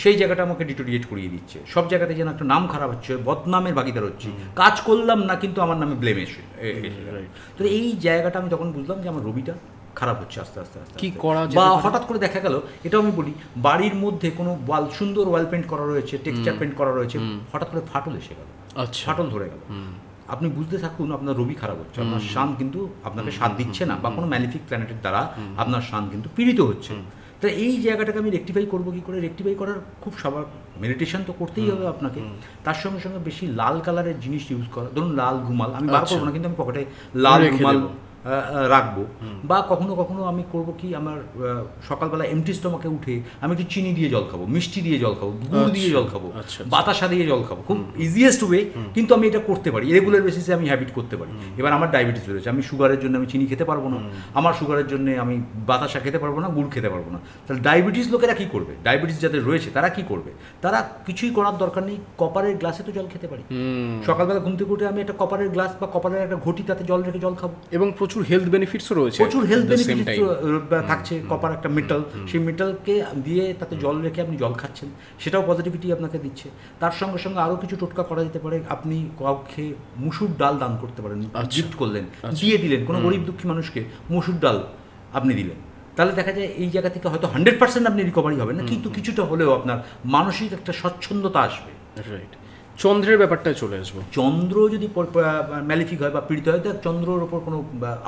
সেই জায়গাটা আমাকে ডিটোরিয়েট করিয়ে দিচ্ছে। সব জায়গাতে যেন একটা নাম খারাপ হচ্ছে, বদনামের ভাগিদার হচ্ছে, কাজ করলাম না কিন্তু আমার নামে ব্লেম এসে। তো এই জায়গাটা আমি তখন বুঝলাম যে আমার রবিটা খারাপ হচ্ছে আস্তে আস্তে আস্তে। কি করা যায়? বা হঠাৎ করে দেখা গেল, এটাও আমি বলি, বাড়ির মধ্যে কোনো ওয়াল, সুন্দর ওয়াল পেন্ট করা রয়েছে, টেক্সচার পেন্ট করা রয়েছে, হঠাৎ করে ফাটল এসে গেল, ফাটল ধরে গেল, আপনি বুঝতে থাকুন আপনার রবি খারাপ হচ্ছে, আপনার শান কিন্তু আপনাকে সাথ দিচ্ছে না, বা কোনো ম্যালিফিক প্ল্যানেটের দ্বারা আপনার শান কিন্তু পীড়িত হচ্ছে। তো এই জায়গাটাকে আমি রেকটিফাই করবো কী করে? রেকটিফাই করার খুব স্বাভাবিক, মেডিটেশন তো করতেই হবে আপনাকে, তার সঙ্গে সঙ্গে বেশি লাল কালারের জিনিস ইউজ করা, ধরুন লাল রুমাল, আমি বার করবো না কিন্তু আমি পকেটে লাল রুমাল রাখবো, বা কখনো কখনো আমি করবো কি, আমার সকালবেলা এমটি স্টমাকে উঠে আমি একটু চিনি দিয়ে জল খাবো, মিষ্টি দিয়ে জল খাবো, গুড় দিয়ে জল খাবো, বাতাসা দিয়ে জল খাবো, খুব ইজিয়েস্ট ওয়ে, কিন্তু আমি এটা করতে পারি, রেগুলার বেসিসে আমি হ্যাবিট করতে পারি। এবার আমার ডায়াবেটিস রয়েছে, আমি সুগারের জন্য আমি চিনি খেতে পারবো না, আমার সুগারের জন্য আমি বাতাসা খেতে পারবো না, গুড় খেতে পারবো না, তাহলে ডায়াবেটিস লোকেরা কী করবে? ডায়াবেটিস যাদের রয়েছে তারা কী করবে? তারা কিছুই করার দরকার নেই, কপারের গ্লাসে তো জল খেতে পারি, সকালবেলা ঘুম থেকে উঠে আমি একটা কপারের গ্লাস বা কপারের একটা ঘটি, তাতে জল রেখে জল খাবো, এবং প্রচুর হেলথ বেনিফিটসও রয়েছে, প্রচুর হেলথ বেনিফিটস থাকছে। কপার একটা মেটাল, সেই মেটালকে দিয়ে তাতে জল রেখে আপনি জল খাচ্ছেন, সেটাও পজিটিভিটি আপনাকে দিচ্ছে। তার সঙ্গে সঙ্গে আরও কিছু টোটকা করা যেতে পারে, আপনি কাউকে মুসুর ডাল দান করতে পারেন, গিফট করলেন, দিয়ে দিলেন, কোনো গরিব দুঃখী মানুষকে মুসুর ডাল আপনি দিলেন, তাহলে দেখা যায় এই জায়গা থেকে হয়তো 100% আপনি রিকভারি হবেন না, কিন্তু কিছুটা হলেও আপনার মানসিক একটা স্বচ্ছন্দতা আসবে। রাইট। চন্দ্রের ব্যাপারটায় চলে আসবো। চন্দ্র যদি ম্যালিফিক হয় বা পীড়িত হয়, চন্দ্রের ওপর কোনো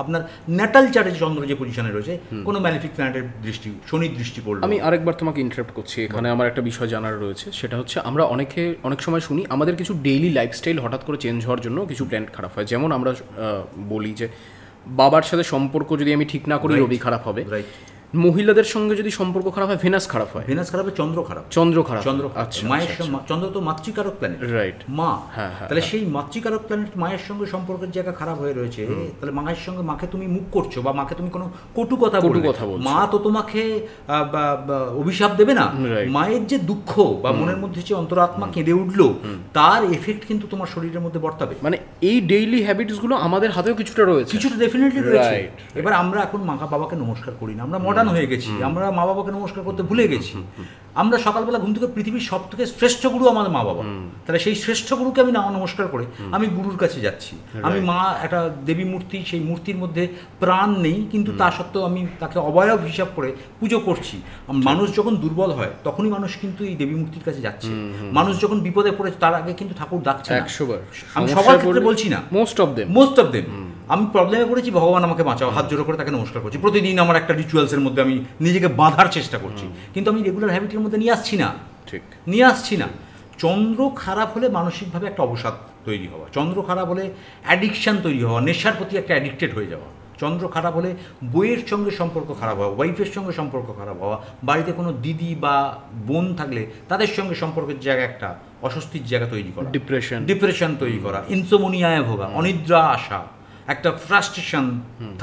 আপনার ন্যাটাল চার্টে চন্দ্র যে পজিশনে রয়েছে, কোনো ম্যালিফিক প্ল্যানেটের দৃষ্টি, শনির দৃষ্টি পড়লো। আমি আরেকবার তোমাকে ইন্টারাপ্ট করছি, এখানে আমার একটা বিষয় জানার রয়েছে, সেটা হচ্ছে আমরা অনেক সময় শুনি আমাদের কিছু ডেইলি লাইফস্টাইল হঠাৎ করে চেঞ্জ হওয়ার জন্য কিছু প্ল্যানেট খারাপ হয়। যেমন আমরা বলি যে বাবার সাথে সম্পর্ক যদি আমি ঠিক না করি রবি খারাপ হবে, মহিলাদের সঙ্গে যদি সম্পর্ক খারাপ হয় ভেনাস খারাপ হয়, ভেনাস খারাপ হয়, চন্দ্র খারাপ, আচ্ছা, মায়ের চন্দ্র তো মাতৃকারক প্ল্যানেট, রাইট, মা, তাহলে সেই মাতৃকারক প্ল্যানেট মায়ের সঙ্গে সম্পর্কের জায়গা খারাপ হয়ে রয়েছে, তাহলে মায়ের সঙ্গে, মাকে তুমি মুখ করছো বা মাকে তুমি কোনো কটু কথা বলছো, মা তো তোমাকে অভিশাপ দেবে না, মায়ের যে দুঃখ বা মনের মধ্যে যে অন্তরাত্মা কেঁদে উঠলো, তার এফেক্ট কিন্তু তোমার শরীরের মধ্যে বর্তাবে। মানে এই ডেইলি হ্যাবিটস গুলো আমাদের হাতেও কিছুটা রয়েছে, কিছুটা ডেফিনেটলি রয়েছে। এবার আমরা এখন মা বাবাকে নমস্কার করি না, আমরা মডার্ন হয়ে গেছি, আমরা মা বাবাকে নমস্কার করতে ভুলে গেছি। আমরা সকালবেলা ঘুম থেকে পৃথিবীর সব থেকে শ্রেষ্ঠ গুরু আমাদের মা বাবা, তাহলে সেই শ্রেষ্ঠ গুরুকে আমি নমস্কার করে আমি গুরুর কাছে যাচ্ছি। আমি মা একটা দেবী মূর্তি, সেই মূর্তির মধ্যে প্রাণ নেই, কিন্তু তা সত্ত্বেও আমি তাকে অবয়ব হিসাব করে পুজো করছি। মানুষ যখন দুর্বল হয় তখনই মানুষ কিন্তু এই দেবী মূর্তির কাছে যাচ্ছে, মানুষ যখন বিপদে পড়ে তার আগে কিন্তু ঠাকুর ডাকছে না। আমি সবার ক্ষেত্রে বলছি না, মোস্ট অফ দেম আমি প্রবলেমে পড়েছি, ভগবান আমাকে বাঁচাও, হাত জোড়ো করে তাকে নমস্কার করছি, প্রতিদিন আমার একটা রিচুয়ালসের মধ্যে আমি নিজেকে বাঁধার চেষ্টা করছি, কিন্তু আমি রেগুলার হ্যাবিটের মধ্যে নিয়ে আসছি না। চন্দ্র খারাপ হলে মানসিকভাবে একটা অবসাদ তৈরি হওয়া, চন্দ্র খারাপ হলে অ্যাডিকশান তৈরি হওয়া, নেশার প্রতি একটা অ্যাডিক্টেড হয়ে যাওয়া, চন্দ্র খারাপ হলে বইয়ের সঙ্গে সম্পর্ক খারাপ হওয়া, ওয়াইফের সঙ্গে সম্পর্ক খারাপ হওয়া, বাড়িতে কোনো দিদি বা বোন থাকলে তাদের সঙ্গে সম্পর্কের জায়গা একটা অস্বস্তির জায়গা তৈরি করা, ডিপ্রেশন তৈরি করা, ইনসোমনিয়ায় ভোগা, অনিদ্রা আসা, একটা ফ্রাস্ট্রেশন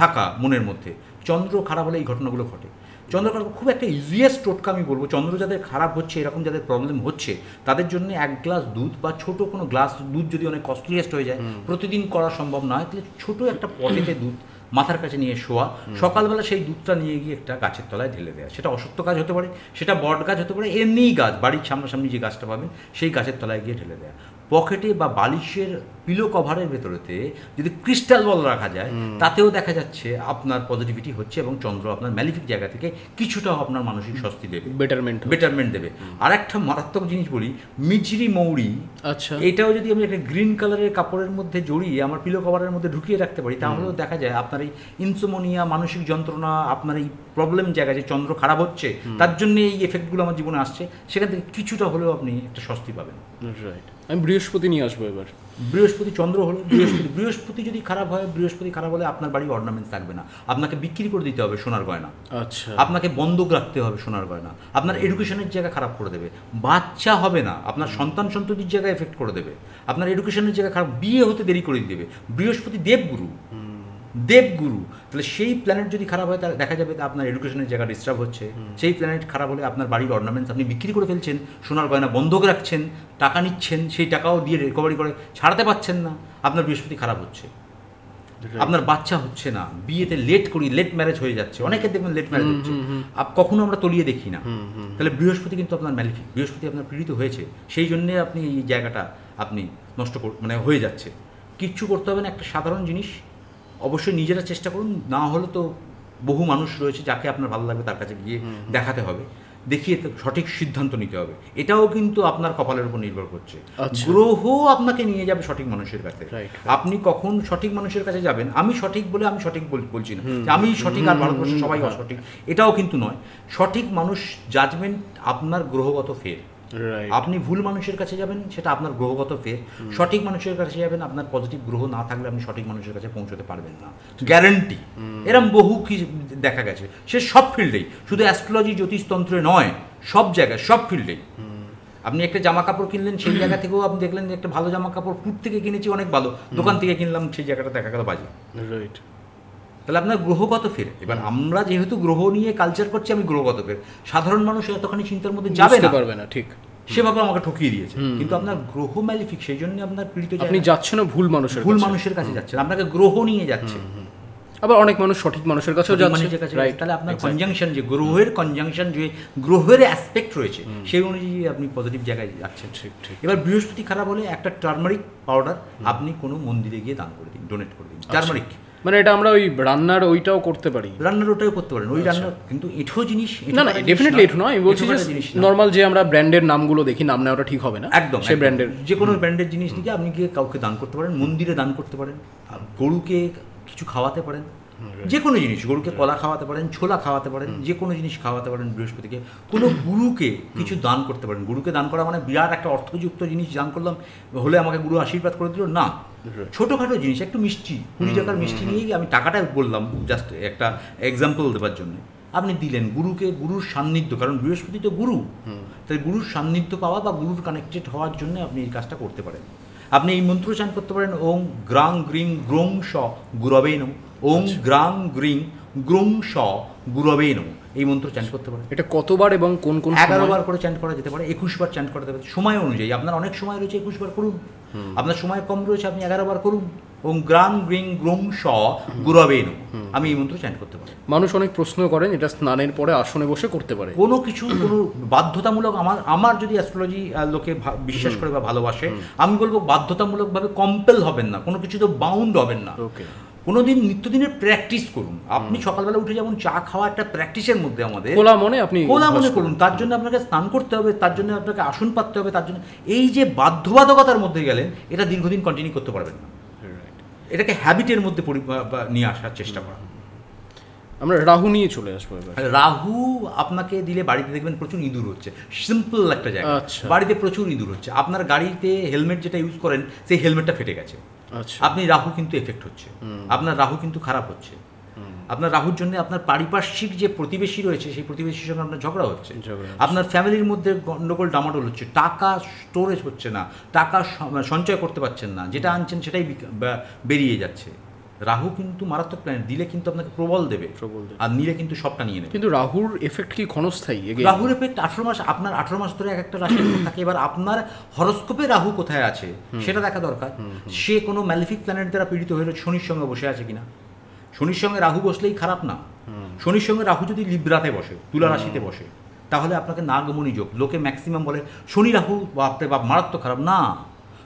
থাকা মনের মধ্যে। চন্দ্র খারাপ হলে এই ঘটনাগুলো ঘটে। চন্দ্র খারাপ খুব একটা ইজিয়েস্ট টোটকা আমি বলবো, চন্দ্র যাদের খারাপ হচ্ছে, এরকম যাদের প্রবলেম হচ্ছে, তাদের জন্য 1 গ্লাস দুধ বা ছোট কোনো গ্লাস দুধ, যদি অনেক কস্টলিয়েস্ট হয়ে যায়, প্রতিদিন করা সম্ভব নয়, তাহলে ছোটো একটা পটেতে দুধ মাথার কাছে নিয়ে শোয়া, সকালবেলা সেই দুধটা নিয়ে গিয়ে একটা গাছের তলায় ঢেলে দেওয়া। সেটা অসত্য গাছ হতে পারে, সেটা বট গাছ হতে পারে, এমনিই গাছ, বাড়ির সামনাসামনি যে গাছটা পাবেন সেই গাছের তলায় গিয়ে ঢেলে দেওয়া। পকেটে বা বালিশের পিলো কভারের ভেতরেতে যদি ক্রিস্টাল বল রাখা যায়, তাতেও দেখা যাচ্ছে আপনার পজিটিভিটি হচ্ছে এবং চন্দ্র আপনার ম্যালিফিক জায়গা থেকে কিছুটা আপনার মানসিক স্বস্তি দেবে, বেটারমেন্ট দেবে। আর একটা মারাত্মক জিনিস বলি, মিজরি মৌরি, আচ্ছা, এটাও যদি আমি একটা গ্রিন কালারের কাপড়ের মধ্যে জড়িয়ে আমার পিলো কভারের মধ্যে ঢুকিয়ে রাখতে পারি, তাহলেও দেখা যায় আপনার এই ইনসোমনিয়া, মানসিক যন্ত্রণা, আপনার এই প্রবলেম জায়গা যে চন্দ্র খারাপ হচ্ছে তার জন্য এই এফেক্টগুলো আমার জীবনে আসছে, সেখান থেকে কিছুটা হলেও আপনি একটা স্বস্তি পাবেন। রাইট। আমি বৃহস্পতি নিয়ে আসবো এবার। বৃহস্পতি, চন্দ্র হলো বৃহস্পতি যদি খারাপ হয়, বৃহস্পতি খারাপ হলে আপনার বাড়ি অর্নামেন্টস থাকবে না, আপনাকে বিক্রি করে দিতে হবে সোনার গয়না, আচ্ছা, আপনাকে বন্ধক রাখতে হবে সোনার গয়না, আপনার এডুকেশনের জায়গা খারাপ করে দেবে, বাচ্চা হবে না, আপনার সন্তান সন্ততির জায়গায় এফেক্ট করে দেবে, আপনার এডুকেশনের জায়গা খারাপ, বিয়ে হতে দেরি করে দেবে। বৃহস্পতি দেবগুরু, তাহলে সেই প্ল্যানেট যদি খারাপ হয় তাহলে দেখা যাবে আপনার এডুকেশনের জায়গা ডিস্টার্ব হচ্ছে। সেই প্ল্যানেট খারাপ হলে আপনার বাড়ির অর্নামেন্টস আপনি বিক্রি করে ফেলছেন, সোনার গয়না বন্ধক রাখছেন, টাকা নিচ্ছেন, সেই টাকাও দিয়ে রিকভারি করে ছাড়াতে পারছেন না, আপনার বৃহস্পতি খারাপ হচ্ছে, আপনার বাচ্চা হচ্ছে না, বিয়েতে লেট ম্যারেজ হয়ে যাচ্ছে, অনেকের দেখবেন লেট ম্যারেজ হচ্ছে, কখনো আমরা তলিয়ে দেখি না। তাহলে বৃহস্পতি কিন্তু আপনার ম্যালিফিক, বৃহস্পতি আপনার পীড়িত হয়েছে, সেই জন্যে আপনি এই জায়গাটা আপনি নষ্ট হয়ে যাচ্ছে। কিচ্ছু করতে হবে না, একটা সাধারণ জিনিস, অবশ্যই নিজেরা চেষ্টা করুন, না হলে তো বহু মানুষ রয়েছে যাকে আপনার ভালো লাগবে তার কাছে গিয়ে দেখাতে হবে, দেখিয়ে সঠিক সিদ্ধান্ত নিতে হবে। এটাও কিন্তু আপনার কপালের উপর নির্ভর করছে। গ্রহ আপনাকে নিয়ে যাবে সঠিক মানুষের কাছে। আপনি কখন সঠিক মানুষের কাছে যাবেন, আমি সঠিক বলে আমি সঠিক বলছি না, আমি সঠিক আর ভারতবর্ষে সবাই অসঠিক, এটাও কিন্তু নয়। সঠিক মানুষ জাজমেন্ট আপনার গ্রহগত ফের। আপনি ভুল মানুষের কাছে যাবেন, সেটা আপনার গ্রহগত ফের। সঠিক মানুষের কাছে যাবেন, আপনার পজিটিভ গ্রহ না থাকলে আপনি সঠিক মানুষের কাছে পৌঁছতে পারবেন না, গ্যারান্টি। এরম বহু কি দেখা গেছে, সে সব ফিল্ডেই, শুধু অ্যাস্ট্রোলজি জ্যোতিষতন্ত্রে নয়, সব জায়গায় সব ফিল্ডেই। আপনি একটা জামা কাপড় কিনলেন, সেই জায়গা থেকেও আপনি দেখলেন যে একটা ভালো জামা কাপড় ফুট থেকে কিনেছি অনেক ভালো, দোকান থেকে কিনলাম সেই জায়গাটা দেখা গেল বাজে। রাইট। তাহলে আপনার গ্রহগত ফের। এবার আমরা যেহেতু গ্রহ নিয়ে কালচার করছি, আমি গ্রহগত ফের, সাধারণ মানুষ এতখানি চিন্তার মধ্যে যাবে না, ঠিক সেভাবে আমাকে ঠকিয়ে দিয়েছে। কিন্তু আপনার গ্রহ ম্যালিফিক, সেই জন্য আপনার পীড়িত, আপনি যাচ্ছেন ভুল মানুষের কাছে যাচ্ছেন, আপনাকে গ্রহ নিয়ে যাচ্ছে। আবার অনেক মানুষ সঠিক মানুষের কাছেও যাচ্ছে। তাহলে আপনার কনজাংশন, যে গ্রহের কনজাংশন, যে গ্রহের অ্যাসপেক্ট রয়েছে, সেই অনুযায়ী আপনি পজিটিভ জায়গায় যাচ্ছেন। ঠিক। এবার বৃহস্পতি খারাপ হলে একটা টার্মারিক পাউডার আপনি কোনো মন্দিরে গিয়ে দান করে দিন, ডোনেট করে দিন। টার্মারিক মানে এটা আমরা ওই রান্নার ওইটাও করতে পারি, ওটাও করতে পারেন, ওই রান্নার কিন্তু এঠো জিনিস না, ডেফিনেটলি এঠো নয়, আমি বলছি যে নর্মাল যে আমরা ব্র্যান্ডের নামগুলো দেখি, নাম নেওয়াটা ঠিক হবে না। একদম সেই ব্র্যান্ডের, যে কোনো ব্র্যান্ডের জিনিস দিকে আপনি গিয়ে কাউকে দান করতে পারেন, মন্দিরে দান করতে পারেন, গরুকে কিছু খাওয়াতে পারেন, যে কোনো জিনিস, গরুকে কলা খাওয়াতে পারেন, ছোলা খাওয়াতে পারেন, যে কোনো জিনিস খাওয়াতে পারেন বৃহস্পতিকে। কোনো গুরুকে কিছু দান করতে পারেন। গুরুকে দান করা মানে বিরাট একটা অর্থযুক্ত জিনিস দান করলাম হলে আমাকে গুরু আশীর্বাদ করে দিল না, ছোটোখাটো জিনিস, একটু মিষ্টি, 20 টাকার মিষ্টি নিয়েই আমি টাকাটা বললাম জাস্ট একটা এক্সাম্পল দেওয়ার জন্য, আপনি দিলেন গুরুকে, গুরুর সান্নিধ্য, কারণ বৃহস্পতি তো গুরু, তাই গুরুর সান্নিধ্য পাওয়া বা গুরুর কানেক্টেড হওয়ার জন্য আপনি এই কাজটা করতে পারেন। আপনি এই মন্ত্র চান করতে পারেন, ওং গ্রাং গ্রিং গ্রোং স গুরবে নমঃ, ওং গ্রাং গ্রিং গ্রোং স গুরবে নমঃ, এই মন্ত্র চ্যান্ট করতে পারেন। এটা কতবার এবং কোন 11 বার করে চ্যান্ট করা যেতে পারে, 21 বার চ্যান্ট করা যেতে পারে, সময় অনুযায়ী। আপনার অনেক সময় রয়েছে, 21 বার করুন, আপনার সময় কম রয়েছে, আপনি 11 বার করুন। ওং গ্রাং গ্রিং গ্রোং স গুরবে নমঃ, আমি এই মন্ত্র চ্যান্ট করতে পারি। মানুষ অনেক প্রশ্ন করেন, এটা স্নানের পরে আসনে বসে করতে পারে, কোনো বাধ্যতামূলক, আমার যদি অ্যাস্ট্রোলজি লোকে বিশ্বাস করে বা ভালোবাসে, আমি বলবো বাধ্যতামূলকভাবে কম্পেল হবেন না, কোনো কিছু তো বাউন্ড হবেন না। কোনোদিন নিত্যদিনের প্র্যাকটিস করুন। আপনি সকালবেলা উঠে যেমন চা খাওয়া একটা প্র্যাকটিসের মধ্যে, আমাদের খোলা মনে করুন, তার জন্য আপনাকে স্নান করতে হবে, তার জন্য আপনাকে আসন পাততে হবে, তার জন্য এই যে বাধ্যবাধকতার মধ্যে গেলেন, এটা দীর্ঘদিন কন্টিনিউ করতে পারবেন না। এটাকে হ্যাবিটের মধ্যে নিয়ে আসার চেষ্টা করা। আমরা রাহু নিয়ে চলে আসবো এবার। রাহু আপনাকে দিলে বাড়িতে দেখবেন প্রচুর ইঁদুর হচ্ছে, সিম্পল একটা জায়গা, বাড়িতে প্রচুর ইঁদুর হচ্ছে, আপনার গাড়িতে হেলমেট যেটা ইউজ করেন সেই হেলমেটটা ফেটে গেছে, আপনি রাহু কিন্তু এফেক্ট হচ্ছে, আপনার রাহু কিন্তু খারাপ হচ্ছে। আপনার রাহুর জন্য আপনার পারিপার্শ্বিক যে প্রতিবেশী রয়েছে, সেই প্রতিবেশীর সঙ্গে আপনার ঝগড়া হচ্ছে, আপনার ফ্যামিলির মধ্যে গন্ডগোল ডামাডোল হচ্ছে, টাকা স্টোরেজ হচ্ছে না, টাকা সঞ্চয় করতে পারছেন না, যেটা আনছেন সেটাই বেরিয়ে যাচ্ছে। রাহু কিন্তু মারাত্মক প্ল্যানেট, দিলে কিন্তু আপনাকে প্রবল দেবে, আর নিলে কিন্তু সবটা নিয়ে নেবে। কিন্তু রাহুর এফেক্ট কি ক্ষণস্থায়ী? রাহুর এফেক্ট 18 মাস, আপনার 18 মাস ধরে এক একটা রাশি থাকে। এবার আপনার হরস্কোপে রাহু কোথায় আছে সেটা দেখা দরকার। সে কোনো ম্যালিফিক প্ল্যানেট দ্বারা পীড়িত হয়ে শনির সঙ্গে বসে আছে কিনা। শনির সঙ্গে রাহু বসলেই খারাপ না, শনির সঙ্গে রাহু যদি লিব্রাতে বসে, তুলা রাশিতে বসে, তাহলে আপনাকে নাগমণি যোগ। লোকে ম্যাক্সিমাম বলে শনি রাহু বাপরে বাপ মারাত্মক খারাপ, না,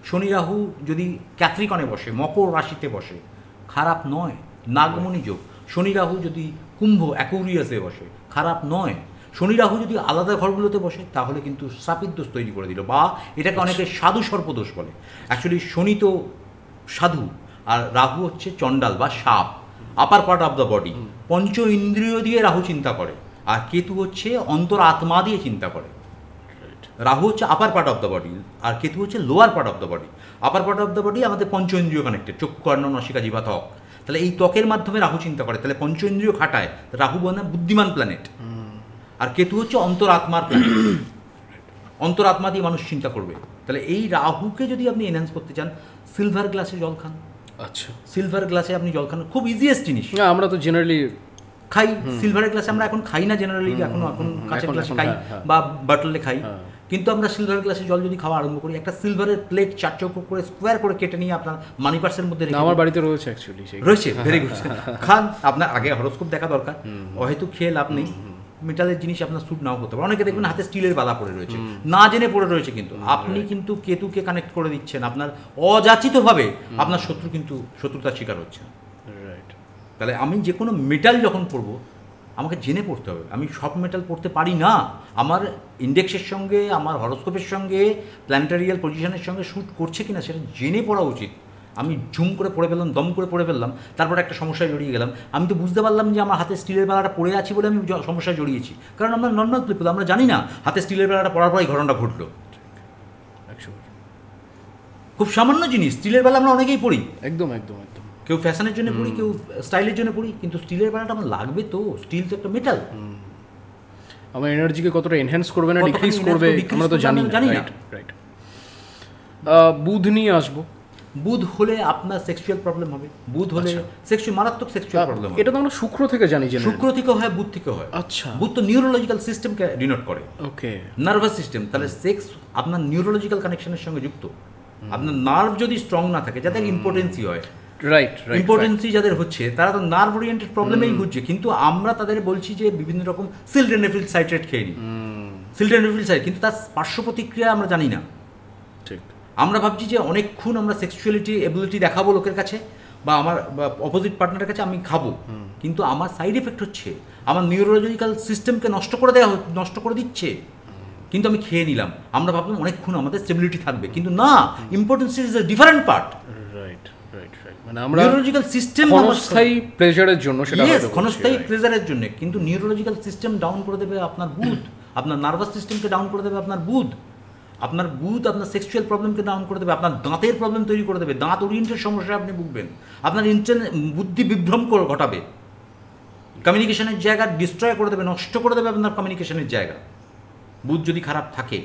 শনি রাহু যদি ক্যাপ্রিকনে বসে, মকর রাশিতে বসে, খারাপ নয়, নাগমণি যোগ। শনি রাহু যদি কুম্ভ অ্যাকুরিয়াসে বসে, খারাপ নয়। শনি রাহু যদি আলাদা ঘরগুলোতে বসে তাহলে কিন্তু শ্রাপিত দোষ তৈরি করে দিল, বা এটাকে অনেকে সাধু সর্পদোষ বলে। অ্যাকচুয়ালি শনি তো সাধু, আর রাহু হচ্ছে চণ্ডাল বা সাপ, আপার পার্ট অফ দ্য বডি। পঞ্চ ইন্দ্রিয় দিয়ে রাহু চিন্তা করে, আর কেতু হচ্ছে অন্তর আত্মা দিয়ে চিন্তা করে। রাহু হচ্ছে upper part of the body, আর কেতু হচ্ছে lower part of the body. Upper part of the body আমাদের পঞ্চ ইন্দ্রিয় কানেক্টেড, চক্ষু, কর্ণ, নাসিকা, জিহ্বা, ত্বক। তাহলে এই ত্বকের মাধ্যমে রাহু চিন্তা করে, তাহলে পঞ্চ ইন্দ্রিয় খাটায়। রাহু বলে বুদ্ধিমান প্ল্যানেট, আর কেতু হচ্ছে অন্তরাত্মার প্ল্যানেট। অন্তরাত্মা দিয়ে মানুষ চিন্তা করবে। তাহলে এই রাহুকে যদি আপনি এনহ্যান্স করতে চান, সিলভার গ্লাসে জল খান। আচ্ছা, সিলভার গ্লাসে আপনি জল খান, খুব ইজিয়েস্ট জিনিস। না আমরা তো জেনারেলি খাই সিলভারের গ্লাসে, আমরা এখন খাই না জেনারেলি, এখন কাঁচের গ্লাসে খাই বা বাটলে খাই। কিন্তু আমরা সিলভার গ্লাসে জল যদি খাওয়া আরম্ভ করি, একটা সিলভারের প্লেট 4 চৌকো করে স্কোয়ার করে কেটে নিয়ে আপনার মানি পার্সের মধ্যে রেখে, আমার বাড়িতে রয়েছে অ্যাকচুয়ালি, রয়েছে, ভেরি গুড, খান। আপনার আগে হরোস্কোপ দেখা দরকার, হয়তো খেয়ে লাভ নেই, মেটালের জিনিস আপনার স্যুট নাও হতে পারে। অনেকে দেখবেন হাতে স্টিলের বালা পড়ে রয়েছে, না জেনে পড়ে রয়েছে, কিন্তু আপনি কিন্তু কেতুকে কানেক্ট করে দিচ্ছেন, আপনার অযাচিতভাবে আপনার শত্রু কিন্তু শত্রুতার শিকার হচ্ছে। তাহলে আমি যে কোনো মেটাল যখন পড়বো আমাকে জেনে পড়তে হবে। আমি সব মেটাল পড়তে পারি না, আমার ইন্ডেক্সের সঙ্গে, আমার হরোস্কোপের সঙ্গে, প্ল্যানেটারিয়াল পজিশনের সঙ্গে শ্যুট করছে কিনা সেটা জেনে পড়া উচিত। আমি ঝুম করে পড়ে ফেললাম, দম করে পড়ে ফেললাম, তারপরে একটা সমস্যায় জড়িয়ে গেলাম। আমি তো বুঝতে পারলাম যে আমার হাতে স্টিলের বেলাটা পড়ে আছি বলে আমি সমস্যায় জড়িয়েছি, কারণ আমরা নর্মাল পিপল, আমরা জানি না হাতে স্টিলের বেলাটা পড়ার পর এই ঘটনাটা ঘটলো। খুব সামান্য জিনিস, স্টিলের বেলা আমরা অনেকেই পড়ি, একদম একদম একদম, কেউ ফ্যাশনের জন্য পড়ি, কেউ স্টাইলের জন্য পড়ি, কিন্তু স্টিলের বেলাটা আমার লাগবে তো। স্টিল তো একটা মেটাল, আমার এনার্জিকে কতটা এনহ্যান্স করবে না ডিক্রিজ করবে আমরা তো জানি না। রাইট। বুধ নিয়ে আসবো। বুধ হলে আপনার সেক্সুয়াল প্রবলেম হবে, বুধ হলে সেক্সুয়াল, মারাত্মক সেক্সুয়াল প্রবলেম হবে। এটা তো আমরা শুক্র থেকে জানি, যে শুক্র থেকে হয়, বুধ থেকে হয়। আচ্ছা, বুধ তো নিউরোলজিক্যাল সিস্টেমকে ডিনোট করে, ওকে, নার্ভাস সিস্টেম। তাহলে সেক্স আপনার নিউরোলজিক্যাল কানেকশনের সঙ্গে যুক্ত। আপনার নার্ভ যদি স্ট্রং না থাকে, যাদের ইম্পর্টেন্সি হয়, রাইট, ইম্পর্টেন্সি যাদের হচ্ছে, তারা তো নার্ভ ওরিয়েন্টেড প্রবলেমেই ভুগছে, কিন্তু আমরা তাদের বলছি যে বিভিন্ন রকম সিলডেনাফিল সাইট্রেট খেয়ে নিই, সিলডেনাফিল সাইট, কিন্তু তার পার্শ্ব প্রতিক্রিয়া আমরা জানি না। ঠিক, আমরা ভাবছি যে অনেকক্ষণ আমরা সেক্সুয়ালিটি এবিলিটি দেখাবো লোকের কাছে, বা আমার অপোজিট পার্টনারের কাছে আমি খাবো, কিন্তু আমার সাইড এফেক্ট হচ্ছে, আমার নিউরোলজিক্যাল সিস্টেমকে নষ্ট করে দিচ্ছে, কিন্তু আমি খেয়ে নিলাম। আমরা ভাবলাম অনেকক্ষণ আমাদের স্টেবিলিটি থাকবে, কিন্তু না, importance is a different part. Right right right, মানে আমরা নিউরোলজিক্যাল সিস্টেম ক্ষণস্থায়ী প্রেসারের জন্য, সেটা ক্ষণস্থায়ী প্রেসারের জন্য, কিন্তু নিউরোলজিক্যাল সিস্টেম ডাউন করে দেবে আপনার বুধ, আপনার নার্ভাস সিস্টেমকে ডাউন করে দেবে আপনার বুধ, আপনার বুধ আপনার সেক্সুয়াল প্রবলেমকে ডাউন করে দেবে, আপনার দাঁতের প্রবলেম তৈরি করে দেবে, দাঁত ওরিয়েন্টের সমস্যায় আপনি ভুগবেন, আপনার বুদ্ধি বিভ্রম ঘটাবে, কমিউনিকেশনের জায়গা ডিস্ট্রয় করে দেবে, নষ্ট করে দেবে আপনার কমিউনিকেশনের জায়গা, বুধ যদি খারাপ থাকে।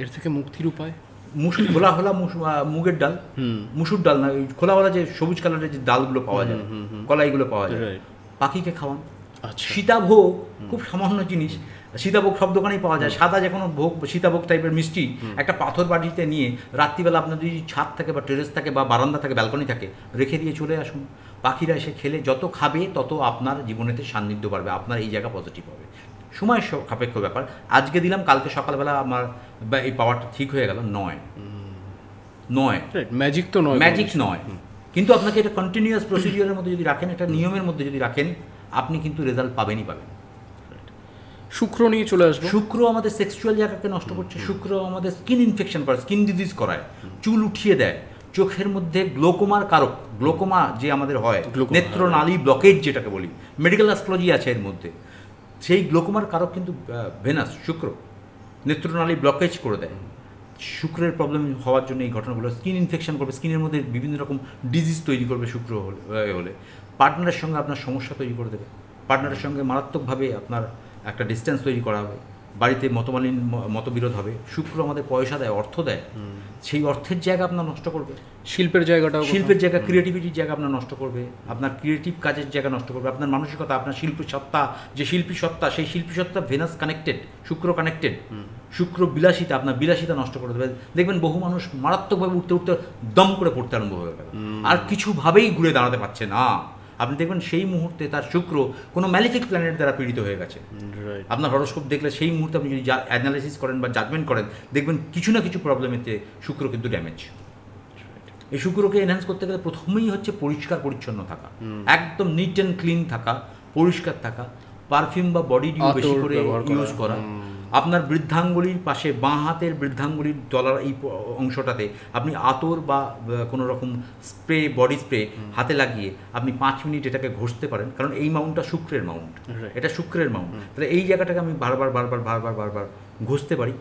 এর থেকে মুক্তির উপায়, খোলা মুগের ডাল, মুসুর ডাল না, খোলাওয়ালা যে সবুজ কালারের যে ডালগুলো পাওয়া যায়, কলাইগুলো পাওয়া যায়, পাখিকে খাওয়ান। সীতাভোগ খুব সামান্য জিনিস, সীতাভোগ সব দোকানেই পাওয়া যায়, সাদা যে কোনো ভোগ, সীতাভোগ টাইপের মিষ্টি একটা পাথর বাটিতে নিয়ে রাত্রিবেলা আপনার যদি ছাদ থাকে বা টেরেস থাকে বা বারান্দা থাকে, ব্যালকনি থাকে, রেখে দিয়ে চলে আসুন। পাখিরা এসে খেলে যত খাবে তত আপনার জীবনেতে সান্নিধ্য বাড়বে, আপনার এই জায়গা পজিটিভ হবে। সময় সাপেক্ষ ব্যাপার, আজকে দিলাম কালকে সকালবেলা আমার এই পাওয়ারটা ঠিক হয়ে গেল, নয়, ম্যাজিক তো নয়, ম্যাজিক নয়, কিন্তু আপনাকে এটা কন্টিনিউয়াস প্রসিডিওরের মধ্যে যদি রাখেন, এটা নিয়মের মধ্যে যদি রাখেন, আপনি কিন্তু রেজাল্ট পাবেন। শুক্র নিয়ে চলে আসবো। শুক্র আমাদের সেক্সুয়াল জায়গাকে নষ্ট করছে, শুক্র আমাদের স্কিন ইনফেকশন করে, স্কিন ডিজিজ করায়, চুল উঠিয়ে দেয়, চোখের মধ্যে গ্লোকোমার কারক, গ্লোকোমা যে আমাদের হয়, নেত্রনালী ব্লকেজ যেটাকে বলি, মেডিকেল অ্যাস্ট্রোলজি আছে এর মধ্যে, সেই গ্লোকোমার কারক কিন্তু ভেনাস, শুক্র, নেত্রনালী ব্লকেজ করে দেয়। শুক্রের প্রবলেম হওয়ার জন্য এই ঘটনাগুলো, স্কিন ইনফেকশন করবে, স্কিনের মধ্যে বিভিন্ন রকম ডিজিজ তৈরি করবে শুক্র হলে। পার্টনারের সঙ্গে আপনার সমস্যা তৈরি করে দেবে, পার্টনারের সঙ্গে মারাত্মকভাবে আপনার একটা ডিস্টেন্স তৈরি করা হবে, বাড়িতে মতবিরোধ হবে। শুক্র আমাদের পয়সা দেয়, অর্থ দেয়, সেই অর্থের জায়গা আপনার নষ্ট করবে, শিল্পের জায়গা, ক্রিয়েটিভিটির জায়গা আপনার নষ্ট করবে, আপনার ক্রিয়েটিভ কাজের জায়গা নষ্ট করবে, আপনার মানসিকতা, আপনার শিল্পী সত্তা, যে শিল্পী সত্তা, সেই শিল্পী সত্তা ভেনাস কানেক্টেড, শুক্র কানেক্টেড, শুক্র বিলাসিতা, আপনার বিলাসিতা নষ্ট করে দেবে। দেখবেন বহু মানুষ মারাত্মকভাবে উঠতে উঠতে দম করে পড়তে আরম্ভ হয়ে গেল, আর কিছুভাবেই ঘুরে দাঁড়াতে পারছে না। আপনি দেখবেন সেই মুহূর্তে তার শুক্র কোনো ম্যালিফিক প্ল্যানেট দ্বারা পীড়িত হয়ে গেছে। আপনার হরোস্কোপ দেখলে সেই মুহূর্তে আপনি যদি অ্যানালাইসিস করেন বা জাজমেন্ট করেন, দেখবেন কিছু না কিছু প্রবলেমেতে শুক্র কিন্তু ড্যামেজ। এই শুক্রকে এনহ্যান্স করতে গেলে প্রথমেই হচ্ছে পরিষ্কার পরিচ্ছন্ন থাকা, একদম নিট অ্যান্ড ক্লিন থাকা, পরিষ্কার থাকা, পারফিউম বা বডি ডিউ বেশি করে ইউজ করা। আপনার বৃদ্ধাঙ্গুলির পাশে বাঁ হাতের বৃদ্ধাঙ্গুলির তলার এই অংশটাতে আপনি আতর বা কোনো রকম স্প্রে, বডি স্প্রে হাতে লাগিয়ে আপনি 5 মিনিট এটাকে ঘষতে পারেন, কারণ এই মাউন্টটা শুক্রের মাউন্ট, এটা শুক্রের মাউন্ট। তাহলে এই জায়গাটাকে আমি বারবার ঘষতে পারি।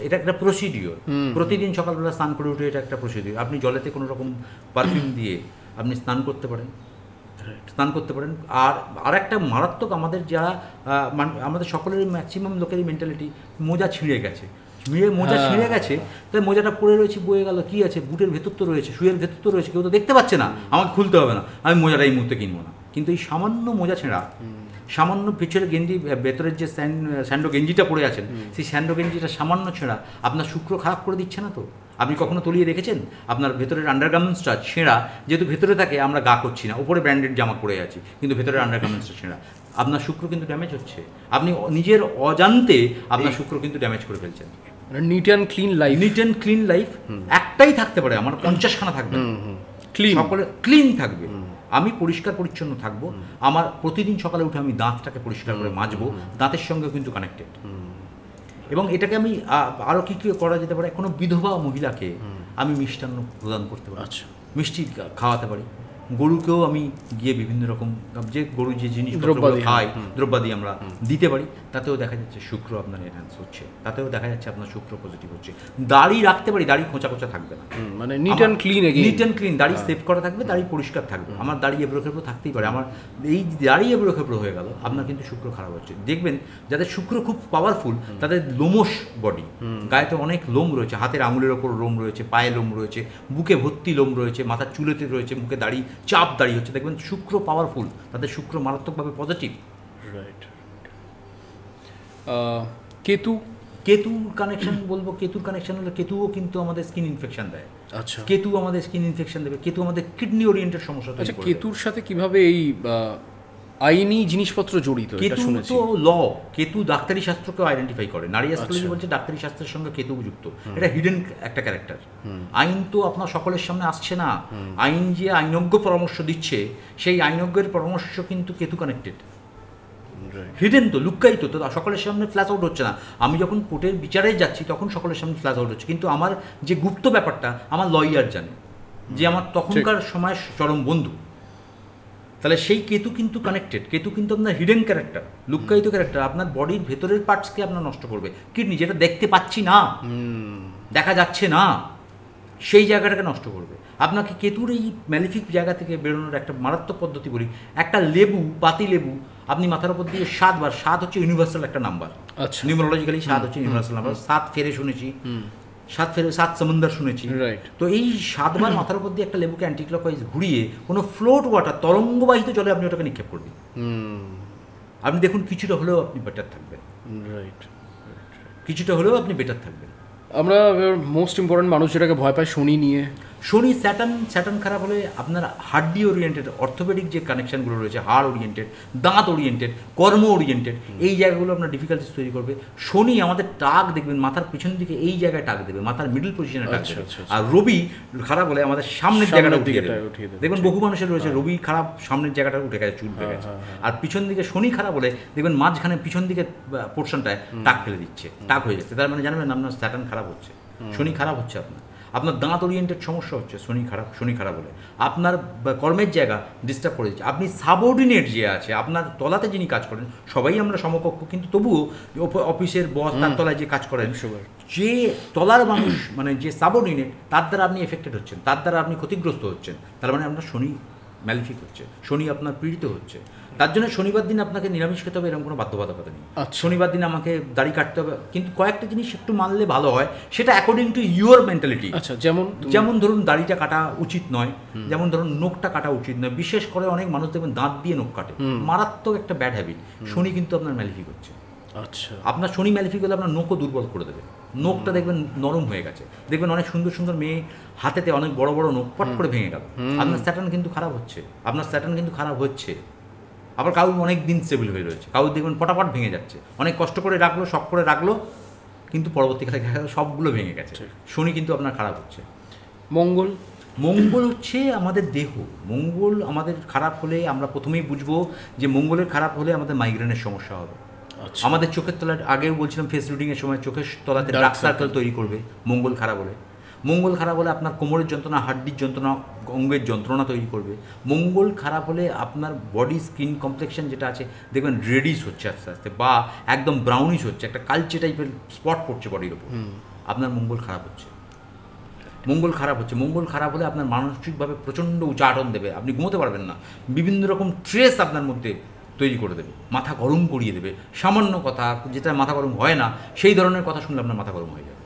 এটা একটা প্রসিডিওর, প্রতিদিন সকালবেলা স্নান করে উঠে এটা একটা প্রসিডিওর। আপনি জলেতে কোনো রকম পারফিউম দিয়ে আপনি স্নান করতে পারেন। আর একটা মারাত্মক, আমাদের যারা আমাদের সকলেরই ম্যাক্সিমাম লোকেরই মেন্টালিটি, মোজা ছিঁড়ে গেছে, তাই মোজাটা পড়ে রয়েছে, বয়ে গেল, কি আছে, বুটের ভেতর তো রয়েছে, শুয়ের ভেতর তো রয়েছে, কেউ তো দেখতে পাচ্ছে না, আমাকে খুলতে হবে না, আমি মোজাটা এই মুহূর্তে কিনবো না। কিন্তু এই সামান্য মোজা ছেঁড়া, সামান্য পিছের গেঞ্জি, ভেতরের যে স্যান্ডো গেঞ্জিটা পরে আছেন, সেই স্যান্ডো গেঞ্জিটা সামান্য ছেঁড়া আপনার শুক্র খারাপ করে দিচ্ছে না তো? আপনি কখনো তলিয়ে দেখেছেন আপনার ভেতরের আন্ডারগার্মেন্টসটা ছেঁড়া, যেহেতু ভেতরে থাকে আমরা গা করছি না, উপরে ব্র্যান্ডেড জামা পরে আছি, কিন্তু ভেতরের আন্ডারগার্মেন্টসটা ছেঁড়া, আপনার শুক্র কিন্তু ড্যামেজ হচ্ছে। আপনি নিজের অজান্তে আপনার শুক্র কিন্তু ড্যামেজ করে ফেলছেন। নিট অ্যান্ড ক্লিন লাইফ একটাই থাকতে পারে, আমার 50খানা থাকবে, সকলে ক্লিন থাকবে, আমি পরিষ্কার পরিচ্ছন্ন থাকবো, আমার প্রতিদিন সকালে উঠে আমি দাঁতটাকে পরিষ্কার করে মাজবো, দাঁতের সঙ্গে কিন্তু কানেক্টেড। এবং এটাকে আমি আরও কী করা যেতে পারে, কোনো বিধবা মহিলাকে আমি মিষ্টান্ন প্রদান করতে পারি, মিষ্টি খাওয়াতে পারি। গরুকেও আমি গিয়ে বিভিন্ন রকম যে গরু যে জিনিসপত্র খায়, দ্রব্যাদি আমরা দিতে পারি, তাতেও দেখা যাচ্ছে শুক্র আপনার এনহ্যান্স হচ্ছে, তাতেও দেখা যাচ্ছে আপনার শুক্র পজিটিভ হচ্ছে। দাড়ি রাখতে পারি, দাড়ি খোঁচা থাকবে না, মানে নিট অ্যান্ড ক্লিন, দাড়ি সেভ করা থাকবে, দাড়ি পরিষ্কার থাকবে। আমার দাড়ি এবড়ো খেবড়ো থাকতেই পারে, আমার এই দাড়ি এবড়ো খেবড়ো হয়ে গেল, আপনার কিন্তু শুক্র খারাপ হচ্ছে। দেখবেন যাদের শুক্র খুব পাওয়ারফুল, তাদের লোমশ বডি, গায়েতে অনেক লোম রয়েছে, হাতের আঙুলের ওপর লোম রয়েছে, পায়ে লোম রয়েছে, বুকে ভর্তি লোম রয়েছে, মাথার চুলেতে রয়েছে, মুখে দাড়ি চাপ দাঁড়িয়ে হচ্ছে, দেখবেন শুক্র পাওয়ারফুল, তাদের শুক্র মারাত্মকভাবে পজিটিভ। রাইট। কেতুর কানেকশন বলবো, কেতুর কানেকশন হলো, কেতুও কিন্তু আমাদের স্কিন ইনফেকশন দেয়। আচ্ছা, কেতু আমাদের স্কিন ইনফেকশন দেবে, কেতু আমাদের কিডনি ওরিয়েন্টেড সমস্যা তৈরি করে। কেতুর সাথে কিভাবে এই আইনি জিনিসপত্র জড়িত? কেতু তো ল, কেতু ডাক্তারি শাস্ত্রকে আইডেন্টিফাই করে, নারী অ্যাস্ট্রোলজি বলছে ডাক্তারি শাস্ত্রের সঙ্গে কেতু যুক্ত, এটা হিডেন একটা ক্যারেক্টার। আইন তো আপনার সকলের সামনে আসছে না, আইন যে আইনজ্ঞ পরামর্শ দিচ্ছে, সেই আইনজ্ঞের পরামর্শ কিন্তু কেতু কানেক্টেড, হিডেন তো, লুক্কায়িত তো, সকলের সামনে ফ্ল্যাশ আউট হচ্ছে না। আমি যখন কোর্টের বিচারে যাচ্ছি তখন সকলের সামনে ফ্ল্যাশ আউট হচ্ছে, কিন্তু আমার যে গুপ্ত ব্যাপারটা আমার লয়ার জানে, যে আমার তখনকার সময়ের চরম বন্ধু। তাহলে সেই কেতু কিন্তু কানেক্টেড, কেতু কিন্তু আপনার হিডেন ক্যারেক্টার, লুক্কায়িত ক্যারেক্টার, আপনার বডির ভেতরের পার্টসকে আপনার নষ্ট করবে। কিডনি যেটা দেখতে পাচ্ছি না, দেখা যাচ্ছে না, সেই জায়গাটাকে নষ্ট করবে। আপনাকে কেতুর এই ম্যালিফিক জায়গা থেকে বেরোনোর একটা মারাত্মক পদ্ধতি বলি, একটা লেবু, পাতি লেবু আপনি মাথার উপর দিয়ে 7 বার, 7 হচ্ছে ইউনিভার্সাল একটা নাম্বার, নিউমারোলজিক্যালি 7 হচ্ছে ইউনিভার্সাল নাম্বার, 7 ফেরে শুনেছি, 7 সমুদ্র শুনেছি। তো এই 7 বার মাথার উপর দিয়ে একটা লেবুকে অ্যান্টি ক্লকওয়াইজ ঘুরিয়ে কোনো ফ্লোট ওয়াটার, তরঙ্গবাহিত জলে আপনি ওটাকে নিক্ষেপ করবেন, আপনি দেখুন কিছুটা হলেও আপনি বেটার থাকবেন। কিছুটা হলেও আপনি বেটার থাকবেন। আমরা মোস্ট ইম্পর্টেন্ট মানুষ যেটাকে ভয় পায় শনি নিয়ে, শনি স্যাটার্ন খারাপ হলে আপনার হাড্ডি ওরিয়েন্টেড, অর্থোপেডিক যে কানেকশানগুলো রয়েছে, হাড় ওরিয়েন্টেড, দাঁত ওরিয়েন্টেড, কর্ম ওরিয়েন্টেড, এই জায়গাগুলো আপনার ডিফিকাল্টিস তৈরি করবে। শনি আমাদের টাক দেখবেন মাথার পিছন দিকে এই জায়গায় টাক দেবে, মাথার মিডল পজিশনে টাক দেবে। আর রবি খারাপ হলে আমাদের সামনের জায়গাটা উঠিয়ে দেবে। দেখবেন বহু মানুষের রয়েছে রবি খারাপ, সামনের জায়গাটা উঠে গেছে, চুল উঠে গেছে। আর পিছন দিকে শনি খারাপ হলে দেখবেন মাঝখানে পিছন দিকে পোর্শনটায় টাক ফেলে দিচ্ছে, টাক হয়ে যাচ্ছে, তার মানে জানবেন আপনার স্যাটার্ন খারাপ হচ্ছে, শনি খারাপ হচ্ছে, আপনার দাঁত ওরিয়েন্টেড সমস্যা হচ্ছে শনি খারাপ হলে, আপনার কর্মের জায়গা ডিস্টার্ব করে দিচ্ছে। আপনি সাবঅর্ডিনেট যে আছে, আপনার তলাতে যিনি কাজ করেন, সবাই আমরা সমকক্ষ, কিন্তু তবুও অফিসের বস তার তলায় যে কাজ করেন, যে তলার মানুষ মানে যে সাবঅর্ডিনেট, তার দ্বারা আপনি এফেক্টেড হচ্ছেন, তার দ্বারা আপনি ক্ষতিগ্রস্ত হচ্ছেন, তার মানে আপনার শনি ম্যালিফিক হচ্ছে, শনি আপনার পীড়িত হচ্ছে। তার জন্য শনিবার দিন আপনাকে নিরামিষ খেতে হবে এরকম কোনো বাধ্যবাধকতা নেই। শনিবার দিন আমাকে দাড়ি কাটতে হবে, কিন্তু কয়েকটা জিনিস একটু মানলে ভালো হয়, সেটা অ্যাকর্ডিং টু ইউর মেন্টালিটি। আচ্ছা, যেমন ধরুন দাড়িটা কাটা উচিত নয়, যেমন ধরুন নোখটা কাটা উচিত নয়, বিশেষ করে অনেক মানুষ দেখবেন দাঁত দিয়ে নোখ কাটে, মারাত্মক একটা ব্যাড হ্যাবিট। শনি কিন্তু আপনার ম্যালিফিক হচ্ছে। আচ্ছা, আপনার শনি ম্যালিফিক হলে আপনার নোখও দুর্বল করে দেবে, নোখটা দেখবেন নরম হয়ে গেছে, দেখবেন অনেক সুন্দর সুন্দর মেয়ে হাতেতে অনেক বড় বড় নোখ পট করে ভেঙে গেল, আপনার স্যাটার্ন কিন্তু খারাপ হচ্ছে, আপনার স্যাটার্ন কিন্তু খারাপ হচ্ছে। আবার কাউ অনেক দিন স্টেবল হয়ে রয়েছে, কাউ দেখবেন পটাপট ভেঙে যাচ্ছে, অনেক কষ্ট করে রাখলো, শখ করে রাখলো, কিন্তু পরবর্তীকালে সবগুলো ভেঙে গেছে। শনি কিন্তু আপনার খারাপ হচ্ছে। মঙ্গল হচ্ছে আমাদের দেহ। মঙ্গল আমাদের খারাপ হলে আমরা প্রথমেই বুঝবো যে মঙ্গলের খারাপ হলে আমাদের মাইগ্রেনের সমস্যা হবে। আমাদের চোখের তলায়, আগেও বলছিলাম ফেস রিডিংয়ের সময়, চোখের তলাতে ডার্ক সার্কেল তৈরি করবে মঙ্গল খারাপ হলে। মঙ্গল খারাপ হলে আপনার কোমরের যন্ত্রণা, হাড্ডির যন্ত্রণা, অঙ্গের যন্ত্রণা তৈরি করবে। মঙ্গল খারাপ হলে আপনার বডি স্কিন কমপ্লেক্সন যেটা আছে দেখবেন রেডিশ হচ্ছে আস্তে আস্তে, বা একদম ব্রাউনিশ হচ্ছে, একটা কালচে টাইপের স্পট পড়ছে বডির ওপর, আপনার মঙ্গল খারাপ হচ্ছে। মঙ্গল খারাপ হচ্ছে, মঙ্গল খারাপ হলে আপনার মানসিকভাবে প্রচণ্ড উচ্চাটন দেবে, আপনি ঘুমোতে পারবেন না, বিভিন্ন রকম স্ট্রেস আপনার মধ্যে তৈরি করে দেবে, মাথা গরম করিয়ে দেবে। সামান্য কথা যেটা মাথা গরম হয় না, সেই ধরনের কথা শুনলে আপনার মাথা গরম হয়ে যাবে।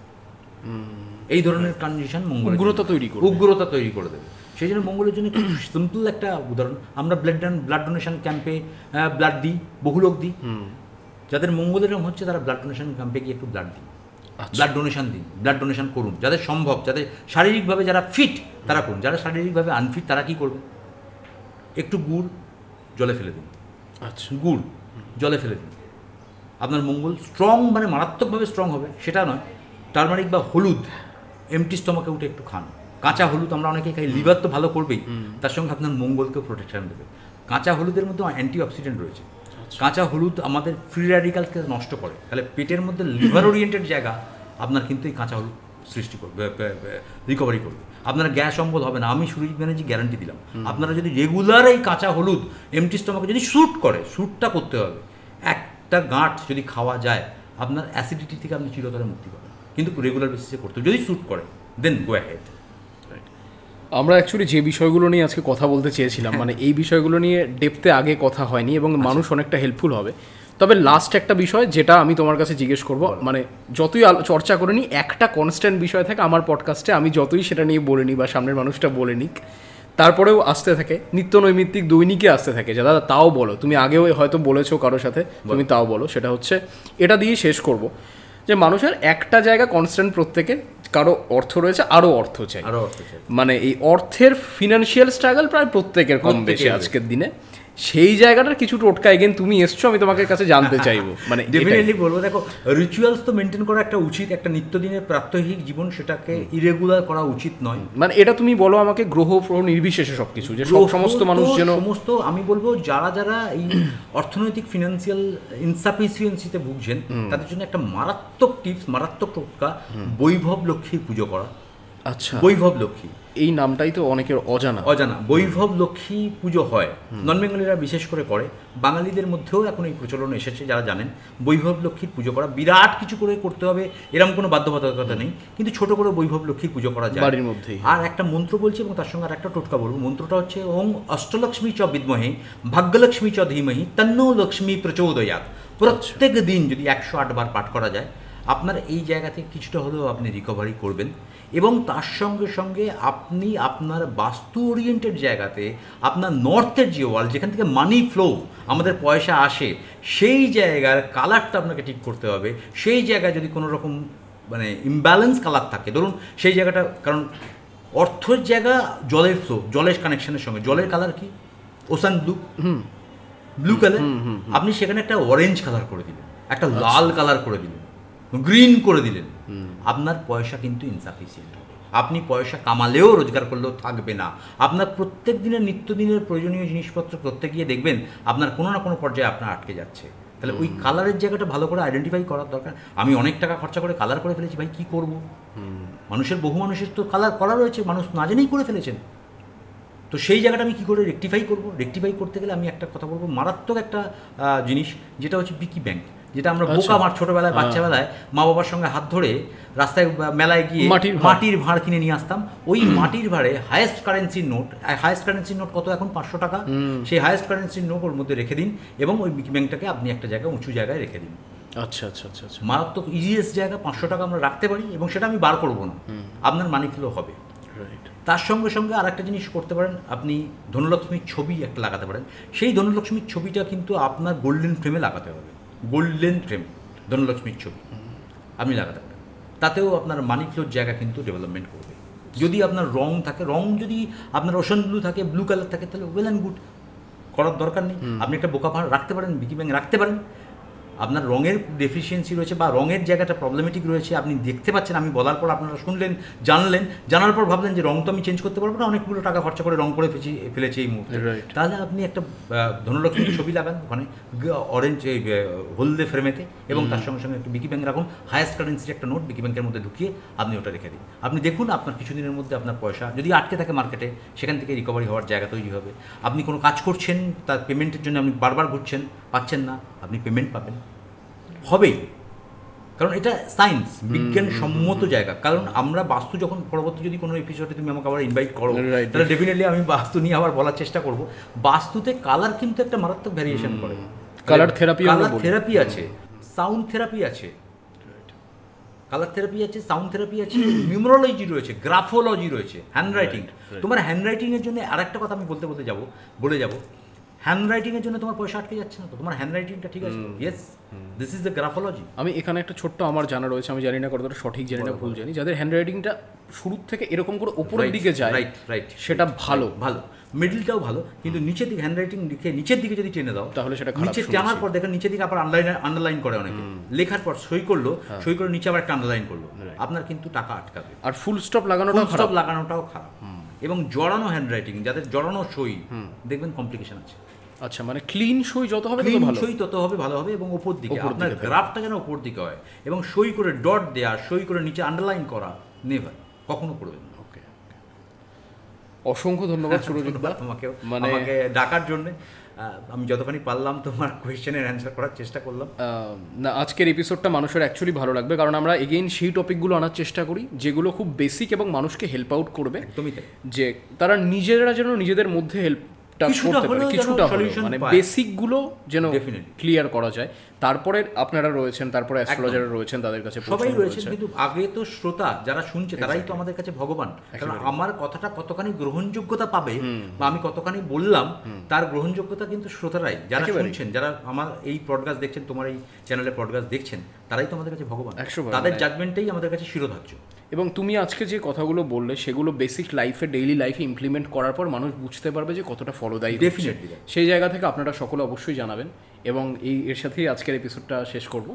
এই ধরনের কন্ডিশন মঙ্গল উগ্রতা তৈরি করে দেবে। সেই জন্য মঙ্গলের জন্য খুব সিম্পল একটা উদাহরণ, আমরা ব্লাড ডোনেশন ক্যাম্পে ব্লাড দিই, বহু লোক দিই। যাদের মঙ্গলের এরকম হচ্ছে তারা ব্লাড ডোনেশন ক্যাম্পে গিয়ে একটু ব্লাড দিই, ব্লাড ডোনেশন দিন, ব্লাড ডোনেশন করুন। যাদের সম্ভব, যাদের শারীরিকভাবে যারা ফিট তারা করুন, যারা শারীরিকভাবে আনফিট তারা কী করবে, একটু গুড় জলে ফেলে দিন। আচ্ছা, গুড় জলে ফেলে দিন, আপনার মঙ্গল স্ট্রং, মানে মারাত্মকভাবে স্ট্রং হবে সেটা নয়। টারমারিক বা হলুদ এমটি স্টমাকে উঠে একটু খান। কাঁচা হলুদ আমরা অনেকেই খাই, লিভার তো ভালো করবেই, তার সঙ্গে আপনার মঙ্গলকেও প্রোটেকশন দেবে। কাঁচা হলুদের মধ্যে অ্যান্টিঅক্সিডেন্ট রয়েছে। কাঁচা হলুদ আমাদের ফ্রি র্যাডিক্যালকে নষ্ট করে, তাহলে পেটের মধ্যে লিভার ওরিয়েন্টেড জায়গা আপনার কিন্তু এই কাঁচা হলুদ সৃষ্টি করবে, রিকভারি করবে। আপনার গ্যাস অম্বল হবে না, আমি সুরজিৎ ব্যানার্জি গ্যারান্টি দিলাম। আপনারা যদি রেগুলার এই কাঁচা হলুদ এমটি স্টমাকে যদি শ্যুট করে, শ্যুটটা করতে হবে, একটা গাঁট যদি খাওয়া যায় আপনার অ্যাসিডিটি থেকে আপনি চিরতরে মুক্তি পাবেন, কিন্তু রেগুলার বেসিসে করতে হবে। যদি শ্যুট করে দেন গো অ্যাহেড। আমরা অ্যাকচুয়ালি যে বিষয়গুলো নিয়ে আজকে কথা বলতে চেয়েছিলাম, মানে এই বিষয়গুলো নিয়ে ডেপথে আগে কথা হয়নি এবং মানুষ অনেকটা হেল্পফুল হবে। তবে লাস্ট একটা বিষয় যেটা আমি তোমার কাছে জিজ্ঞেস করব, মানে যতই চর্চা করে নিই, একটা কনস্ট্যান্ট বিষয় থাকে আমার পডকাস্টে, আমি যতই সেটা নিয়ে বলে নিই বা সামনের মানুষটা বলে নিক, তারপরেও আসতে থাকে নিত্য নৈমিত্তিক দৈনিকে আসতে থাকে। যে দাদা তাও বলো, তুমি আগেও হয়তো বলেছো কারোর সাথে, তুমি তাও বলো। সেটা হচ্ছে, এটা দিয়েই শেষ করব, যে মানুষের একটা জায়গা কনস্ট্যান্ট, প্রত্যেকের কারো অর্থ রয়েছে, আরও অর্থ চাই, মানে এই অর্থের ফিনান্সিয়াল স্ট্রাগল প্রায় প্রত্যেকের কম বেশি আজকের দিনে। সেই জায়গাটার কিছু টোটকা এগেন তুমি এসছো, আমি তোমাকে কাছে জানতে চাইবো। মানে ডেফিনেটলি বলবো, দেখো রিচুয়ালস তো মেনটেন করা একটা উচিত, একটা নিত্যদিনের প্রাত্যহিক জীবন, সেটাকে ইরেগুলার করা উচিত নয়। মানে এটা তুমি বলো আমাকে গ্রহ নির্বিশেষে সব কিছু, যে সমস্ত মানুষ যেন, সমস্ত আমি বলবো যারা যারা এই অর্থনৈতিক ফিনান্সিয়াল ইনসাফিসিয়েন্সিতে ভুগছেন তাদের জন্য একটা মারাত্মক টিপস, মারাত্মক টোটকা, বৈভব লক্ষ্মীর পুজো করা। আচ্ছা, বৈভব লক্ষ্মী এই নামটাই তো অনেকের অজানা। বৈভব লক্ষ্মী পুজো হয়, নন বেঙ্গলিরা বিশেষ করে করে, বাঙালিদের মধ্যেও এখন এই প্রচলন এসেছে, যারা জানেন বৈভব লক্ষ্মীর পুজো করা। বিরাট কিছু করে করতে হবে এরকম কোনো বাধ্যবাধকতা নেই, কিন্তু ছোট করে বৈভব লক্ষ্মীর পুজো করা যায় বাড়ির মধ্যেই। আর একটা মন্ত্র বলছি এবং তার সঙ্গে আর একটা টোটকা বলবো। মন্ত্রটা হচ্ছে ওং অষ্টলক্ষ্মী চ বিদ্মহে ভাগ্যলক্ষ্মী চ ধীমহি তন্নো লক্ষ্মী প্রচোদয়াৎ। প্রত্যেক দিন যদি 108 বার পাঠ করা যায়, আপনার এই জায়গা থেকে কিছুটা হলেও আপনি রিকভারি করবেন। এবং তার সঙ্গে সঙ্গে আপনি আপনার বাস্তু ওরিয়েন্টেড জায়গাতে, আপনার নর্থের যে ওয়াল, যেখান থেকে মানি ফ্লো, আমাদের পয়সা আসে, সেই জায়গার কালারটা আপনাকে ঠিক করতে হবে। সেই জায়গায় যদি কোনো রকম মানে ইমব্যালেন্স কালার থাকে, ধরুন সেই জায়গাটা, কারণ অর্থের জায়গা জলের ফ্লো, জলের কানেকশনের সঙ্গে, জলের কালার কি ওশান ব্লু কালার, আপনি সেখানে একটা অরেঞ্জ কালার করে দিলেন, একটা লাল কালার করে দিলেন, গ্রিন করে দিলেন, আপনার পয়সা কিন্তু ইনসাফিসিয়েন্ট হবে। আপনি পয়সা কামালেও রোজগার করলেও থাকবে না। আপনার প্রত্যেক দিনের নিত্যদিনের প্রয়োজনীয় জিনিসপত্র করতে গিয়ে দেখবেন আপনার কোনো না কোনো পর্যায়ে আপনার আটকে যাচ্ছে। তাহলে ওই কালারের জায়গাটা ভালো করে আইডেন্টিফাই করার দরকার। আমি অনেক টাকা খরচা করে কালার করে ফেলেছি, ভাই কী করবো? বহু মানুষের তো কালার করা রয়েছে, মানুষ না জেনেই করে ফেলেছেন। তো সেই জায়গাটা আমি কী করে রেকটিফাই করবো? রেকটিফাই করতে গেলে আমি একটা কথা বলবো, মারাত্মক একটা জিনিস, যেটা হচ্ছে পিকি ব্যাংক, যেটা আমরা বোকা মার ছোটোবেলায়, বাচ্চাবেলায় মা বাবার সঙ্গে হাত ধরে রাস্তায় মেলায় গিয়ে মাটির ভাঁড় কিনে নিয়ে আসতাম। ওই মাটির ভাঁড়ে হায়েস্ট কারেন্সির নোট কত এখন? 500 টাকা। সেই হায়েস্ট কারেন্সির নোট ওর মধ্যে রেখে দিন এবং ওই পিকি ব্যাংকটাকে আপনি একটা জায়গায়, উঁচু জায়গায় রেখে দিন। আচ্ছা আচ্ছা আচ্ছা আচ্ছা, মারাত্মক ইজিয়েস্ট জায়গা 500 টাকা আমরা রাখতে পারি এবং সেটা আমি বার করবো না, আপনার মানি ফ্লো হবে। তার সঙ্গে সঙ্গে আর একটা জিনিস করতে পারেন, আপনি ধনলক্ষ্মীর ছবি একটা লাগাতে পারেন। সেই ধনলক্ষ্মীর ছবিটা কিন্তু আপনার গোল্ডেন ফ্রেমে লাগাতে হবে, গোল্ডেন ফ্রেম ধনলক্ষ্মীর ছবি আপনি লাগাতে পারেন। তাতেও আপনার মানি ফ্লোর জায়গা কিন্তু ডেভেলপমেন্ট করবে। যদি আপনার রং থাকে, রং যদি আপনার ওশান ব্লু থাকে, ব্লু কালার থাকে, তাহলে ওয়েল অ্যান্ড গুড, করার দরকার নেই। আপনি একটা বোকা ভাঁড় রাখতে পারেন, পিকি ব্যাংক রাখতে পারেন। আপনার রঙের ডেফিসিয়েন্সি রয়েছে বা রঙের জায়গাটা প্রবলেমেটিক রয়েছে, আপনি দেখতে পাচ্ছেন, আমি বলার পর আপনারা শুনলেন, জানার পর ভাবলেন যে রং তো আমি চেঞ্জ করতে পারবো না, অনেকগুলো টাকা খরচা করে রং করে ফেলেছি এই মুহূর্তে, তাহলে আপনি একটা ধনলক্ষ্মীর ছবি লাগান ওখানে অরেঞ্জ হলদে ফ্রেমেতে, এবং তার সঙ্গে সঙ্গে একটা বিকি ব্যাংক রাখুন, হায়েস্ট কারেন্সির একটা নোট বিকি ব্যাংকের মধ্যে ঢুকিয়ে আপনি ওটা রেখে দিন। আপনি দেখুন আপনার কিছুদিনের মধ্যে আপনার পয়সা যদি আটকে থাকে মার্কেটে, সেখান থেকে রিকভারি হওয়ার জায়গা তৈরি হবে। আপনি কোনো কাজ করছেন, তার পেমেন্টের জন্য আপনি বারবার ঘুরছেন, পাচ্ছেন না, আপনি পেমেন্ট পাবেন, হবেই। কারণ এটা সায়েন্স, বিজ্ঞানসম্মত জায়গা। কারণ আমরা বাস্তু যখন পরবর্তী যদি কোনো এপিসোডে তুমি আমাকে আবার ইনভাইট করো, তাহলে ডেফিনেটলি আমি বাস্তু নিয়ে আবার বলার চেষ্টা করব। বাস্তুতে কালার কিন্তু একটা মারাত্মক ভ্যারিয়েশন করে, কালার থেরাপি আছে, সাউন্ড থেরাপি আছে, কালার থেরাপি আছে, সাউন্ড থেরাপি আছে, নিউমেরোলজি রয়েছে, গ্রাফোলজি রয়েছে, হ্যান্ডরাইটিং। তোমার হ্যান্ডরাইটিংয়ের জন্য আর একটা কথা আমি বলে যাব, হ্যান্ডরাইটিংয়ের জন্য তোমার পয়সা আটকে যাচ্ছে না তো, তোমার হ্যান্ডরাইটিংটা ঠিক আছে, yes, this is the graphology. আমি এখানে একটা ছোট্ট আমার জানা রয়েছে, আমি জানি না কতটা সঠিক, জানি না ভুল জানি, যাদের হ্যান্ডরাইটিংটা শুরুর থেকে এরকম করে উপরের দিকে যায়, রাইট, সেটা ভালো, মিডলটাও ভালো, কিন্তু নিচের দিকে হ্যান্ডরাইটিং লিখে নিচের দিকে যদি টেনে দাও তাহলে সেটা নিচে টানার পর দেখেন নিচের দিকে আবার আন্ডারলাইন করে অনেকে, লেখার পর সই করে নিচে আবার একটা আন্ডারলাইন করলো, আপনার কিন্তু টাকা আটকাবে। আর ফুল স্টপ লাগানোটাও খারাপ। এবং জড়ানো হ্যান্ডরাইটিং, যাদের জড়ানো সই, দেখবেন কমপ্লিকেশন আছে। আচ্ছা, মানে ক্লিন সই যত হবে তত ভালো হবে, এবং ওপর দিকে আপনার গ্রাফটা যেন ওপর দিকে হয়, এবং সই করে ডট দেয়া, সই করে নিচে আন্ডারলাইন করা নেভার, কখনো করবেন না। অসংখ্য ধন্যবাদ সুরজিৎ দা, আমাকে ডাকার জন্য। আমি যতখানি পারলাম তোমার কোয়েশ্চেনের অ্যান্সার করার চেষ্টা করলাম। না, আজকের এপিসোডটা মানুষের অ্যাকচুয়ালি ভালো লাগবে, কারণ আমরা এগেইন সেই টপিকগুলো আনার চেষ্টা করি যেগুলো খুব বেসিক এবং মানুষকে হেল্প আউট করবে, যে তারা নিজেরা যেন নিজেদের মধ্যে কিছুটা মানে বেসিকগুলো যেন ক্লিয়ার করা যায়। তারপরে আপনারা রয়েছেন, তারপরে অ্যাস্ট্রোলজাররা রয়েছেন, তাদের কাছে সবাই রয়েছেন, কিন্তু আগে তো শ্রোতা যারা শুনছে তারাই তো আমাদের কাছে ভগবান। কারণ আমার কথাটা কতখানি গ্রহণযোগ্যতা পাবে বা আমি কতখানি বললাম, তার গ্রহণযোগ্যতা কিন্তু শ্রোতারাই, যারা শুনছেন, যারা আমার এই পডকাস্ট দেখছেন, তোমার এই চ্যানেলে পডকাস্ট দেখছেন, তারাই তো আমাদের কাছে ভগবান। তাদের জাজমেন্টটাই আমাদের কাছে শিরোধার্য। এবং তুমি আজকে যে কথাগুলো বললে সেগুলো বেসিক লাইফে, ডেইলি লাইফে ইমপ্লিমেন্ট করার পর মানুষ বুঝতে পারবে যে কতটা ফলদায়ী। ডেফিনেটলি সেই জায়গা থেকে আপনারা সকলে অবশ্যই জানাবেন, এবং এর সাথেই আজকের এপিসোডটা শেষ করব।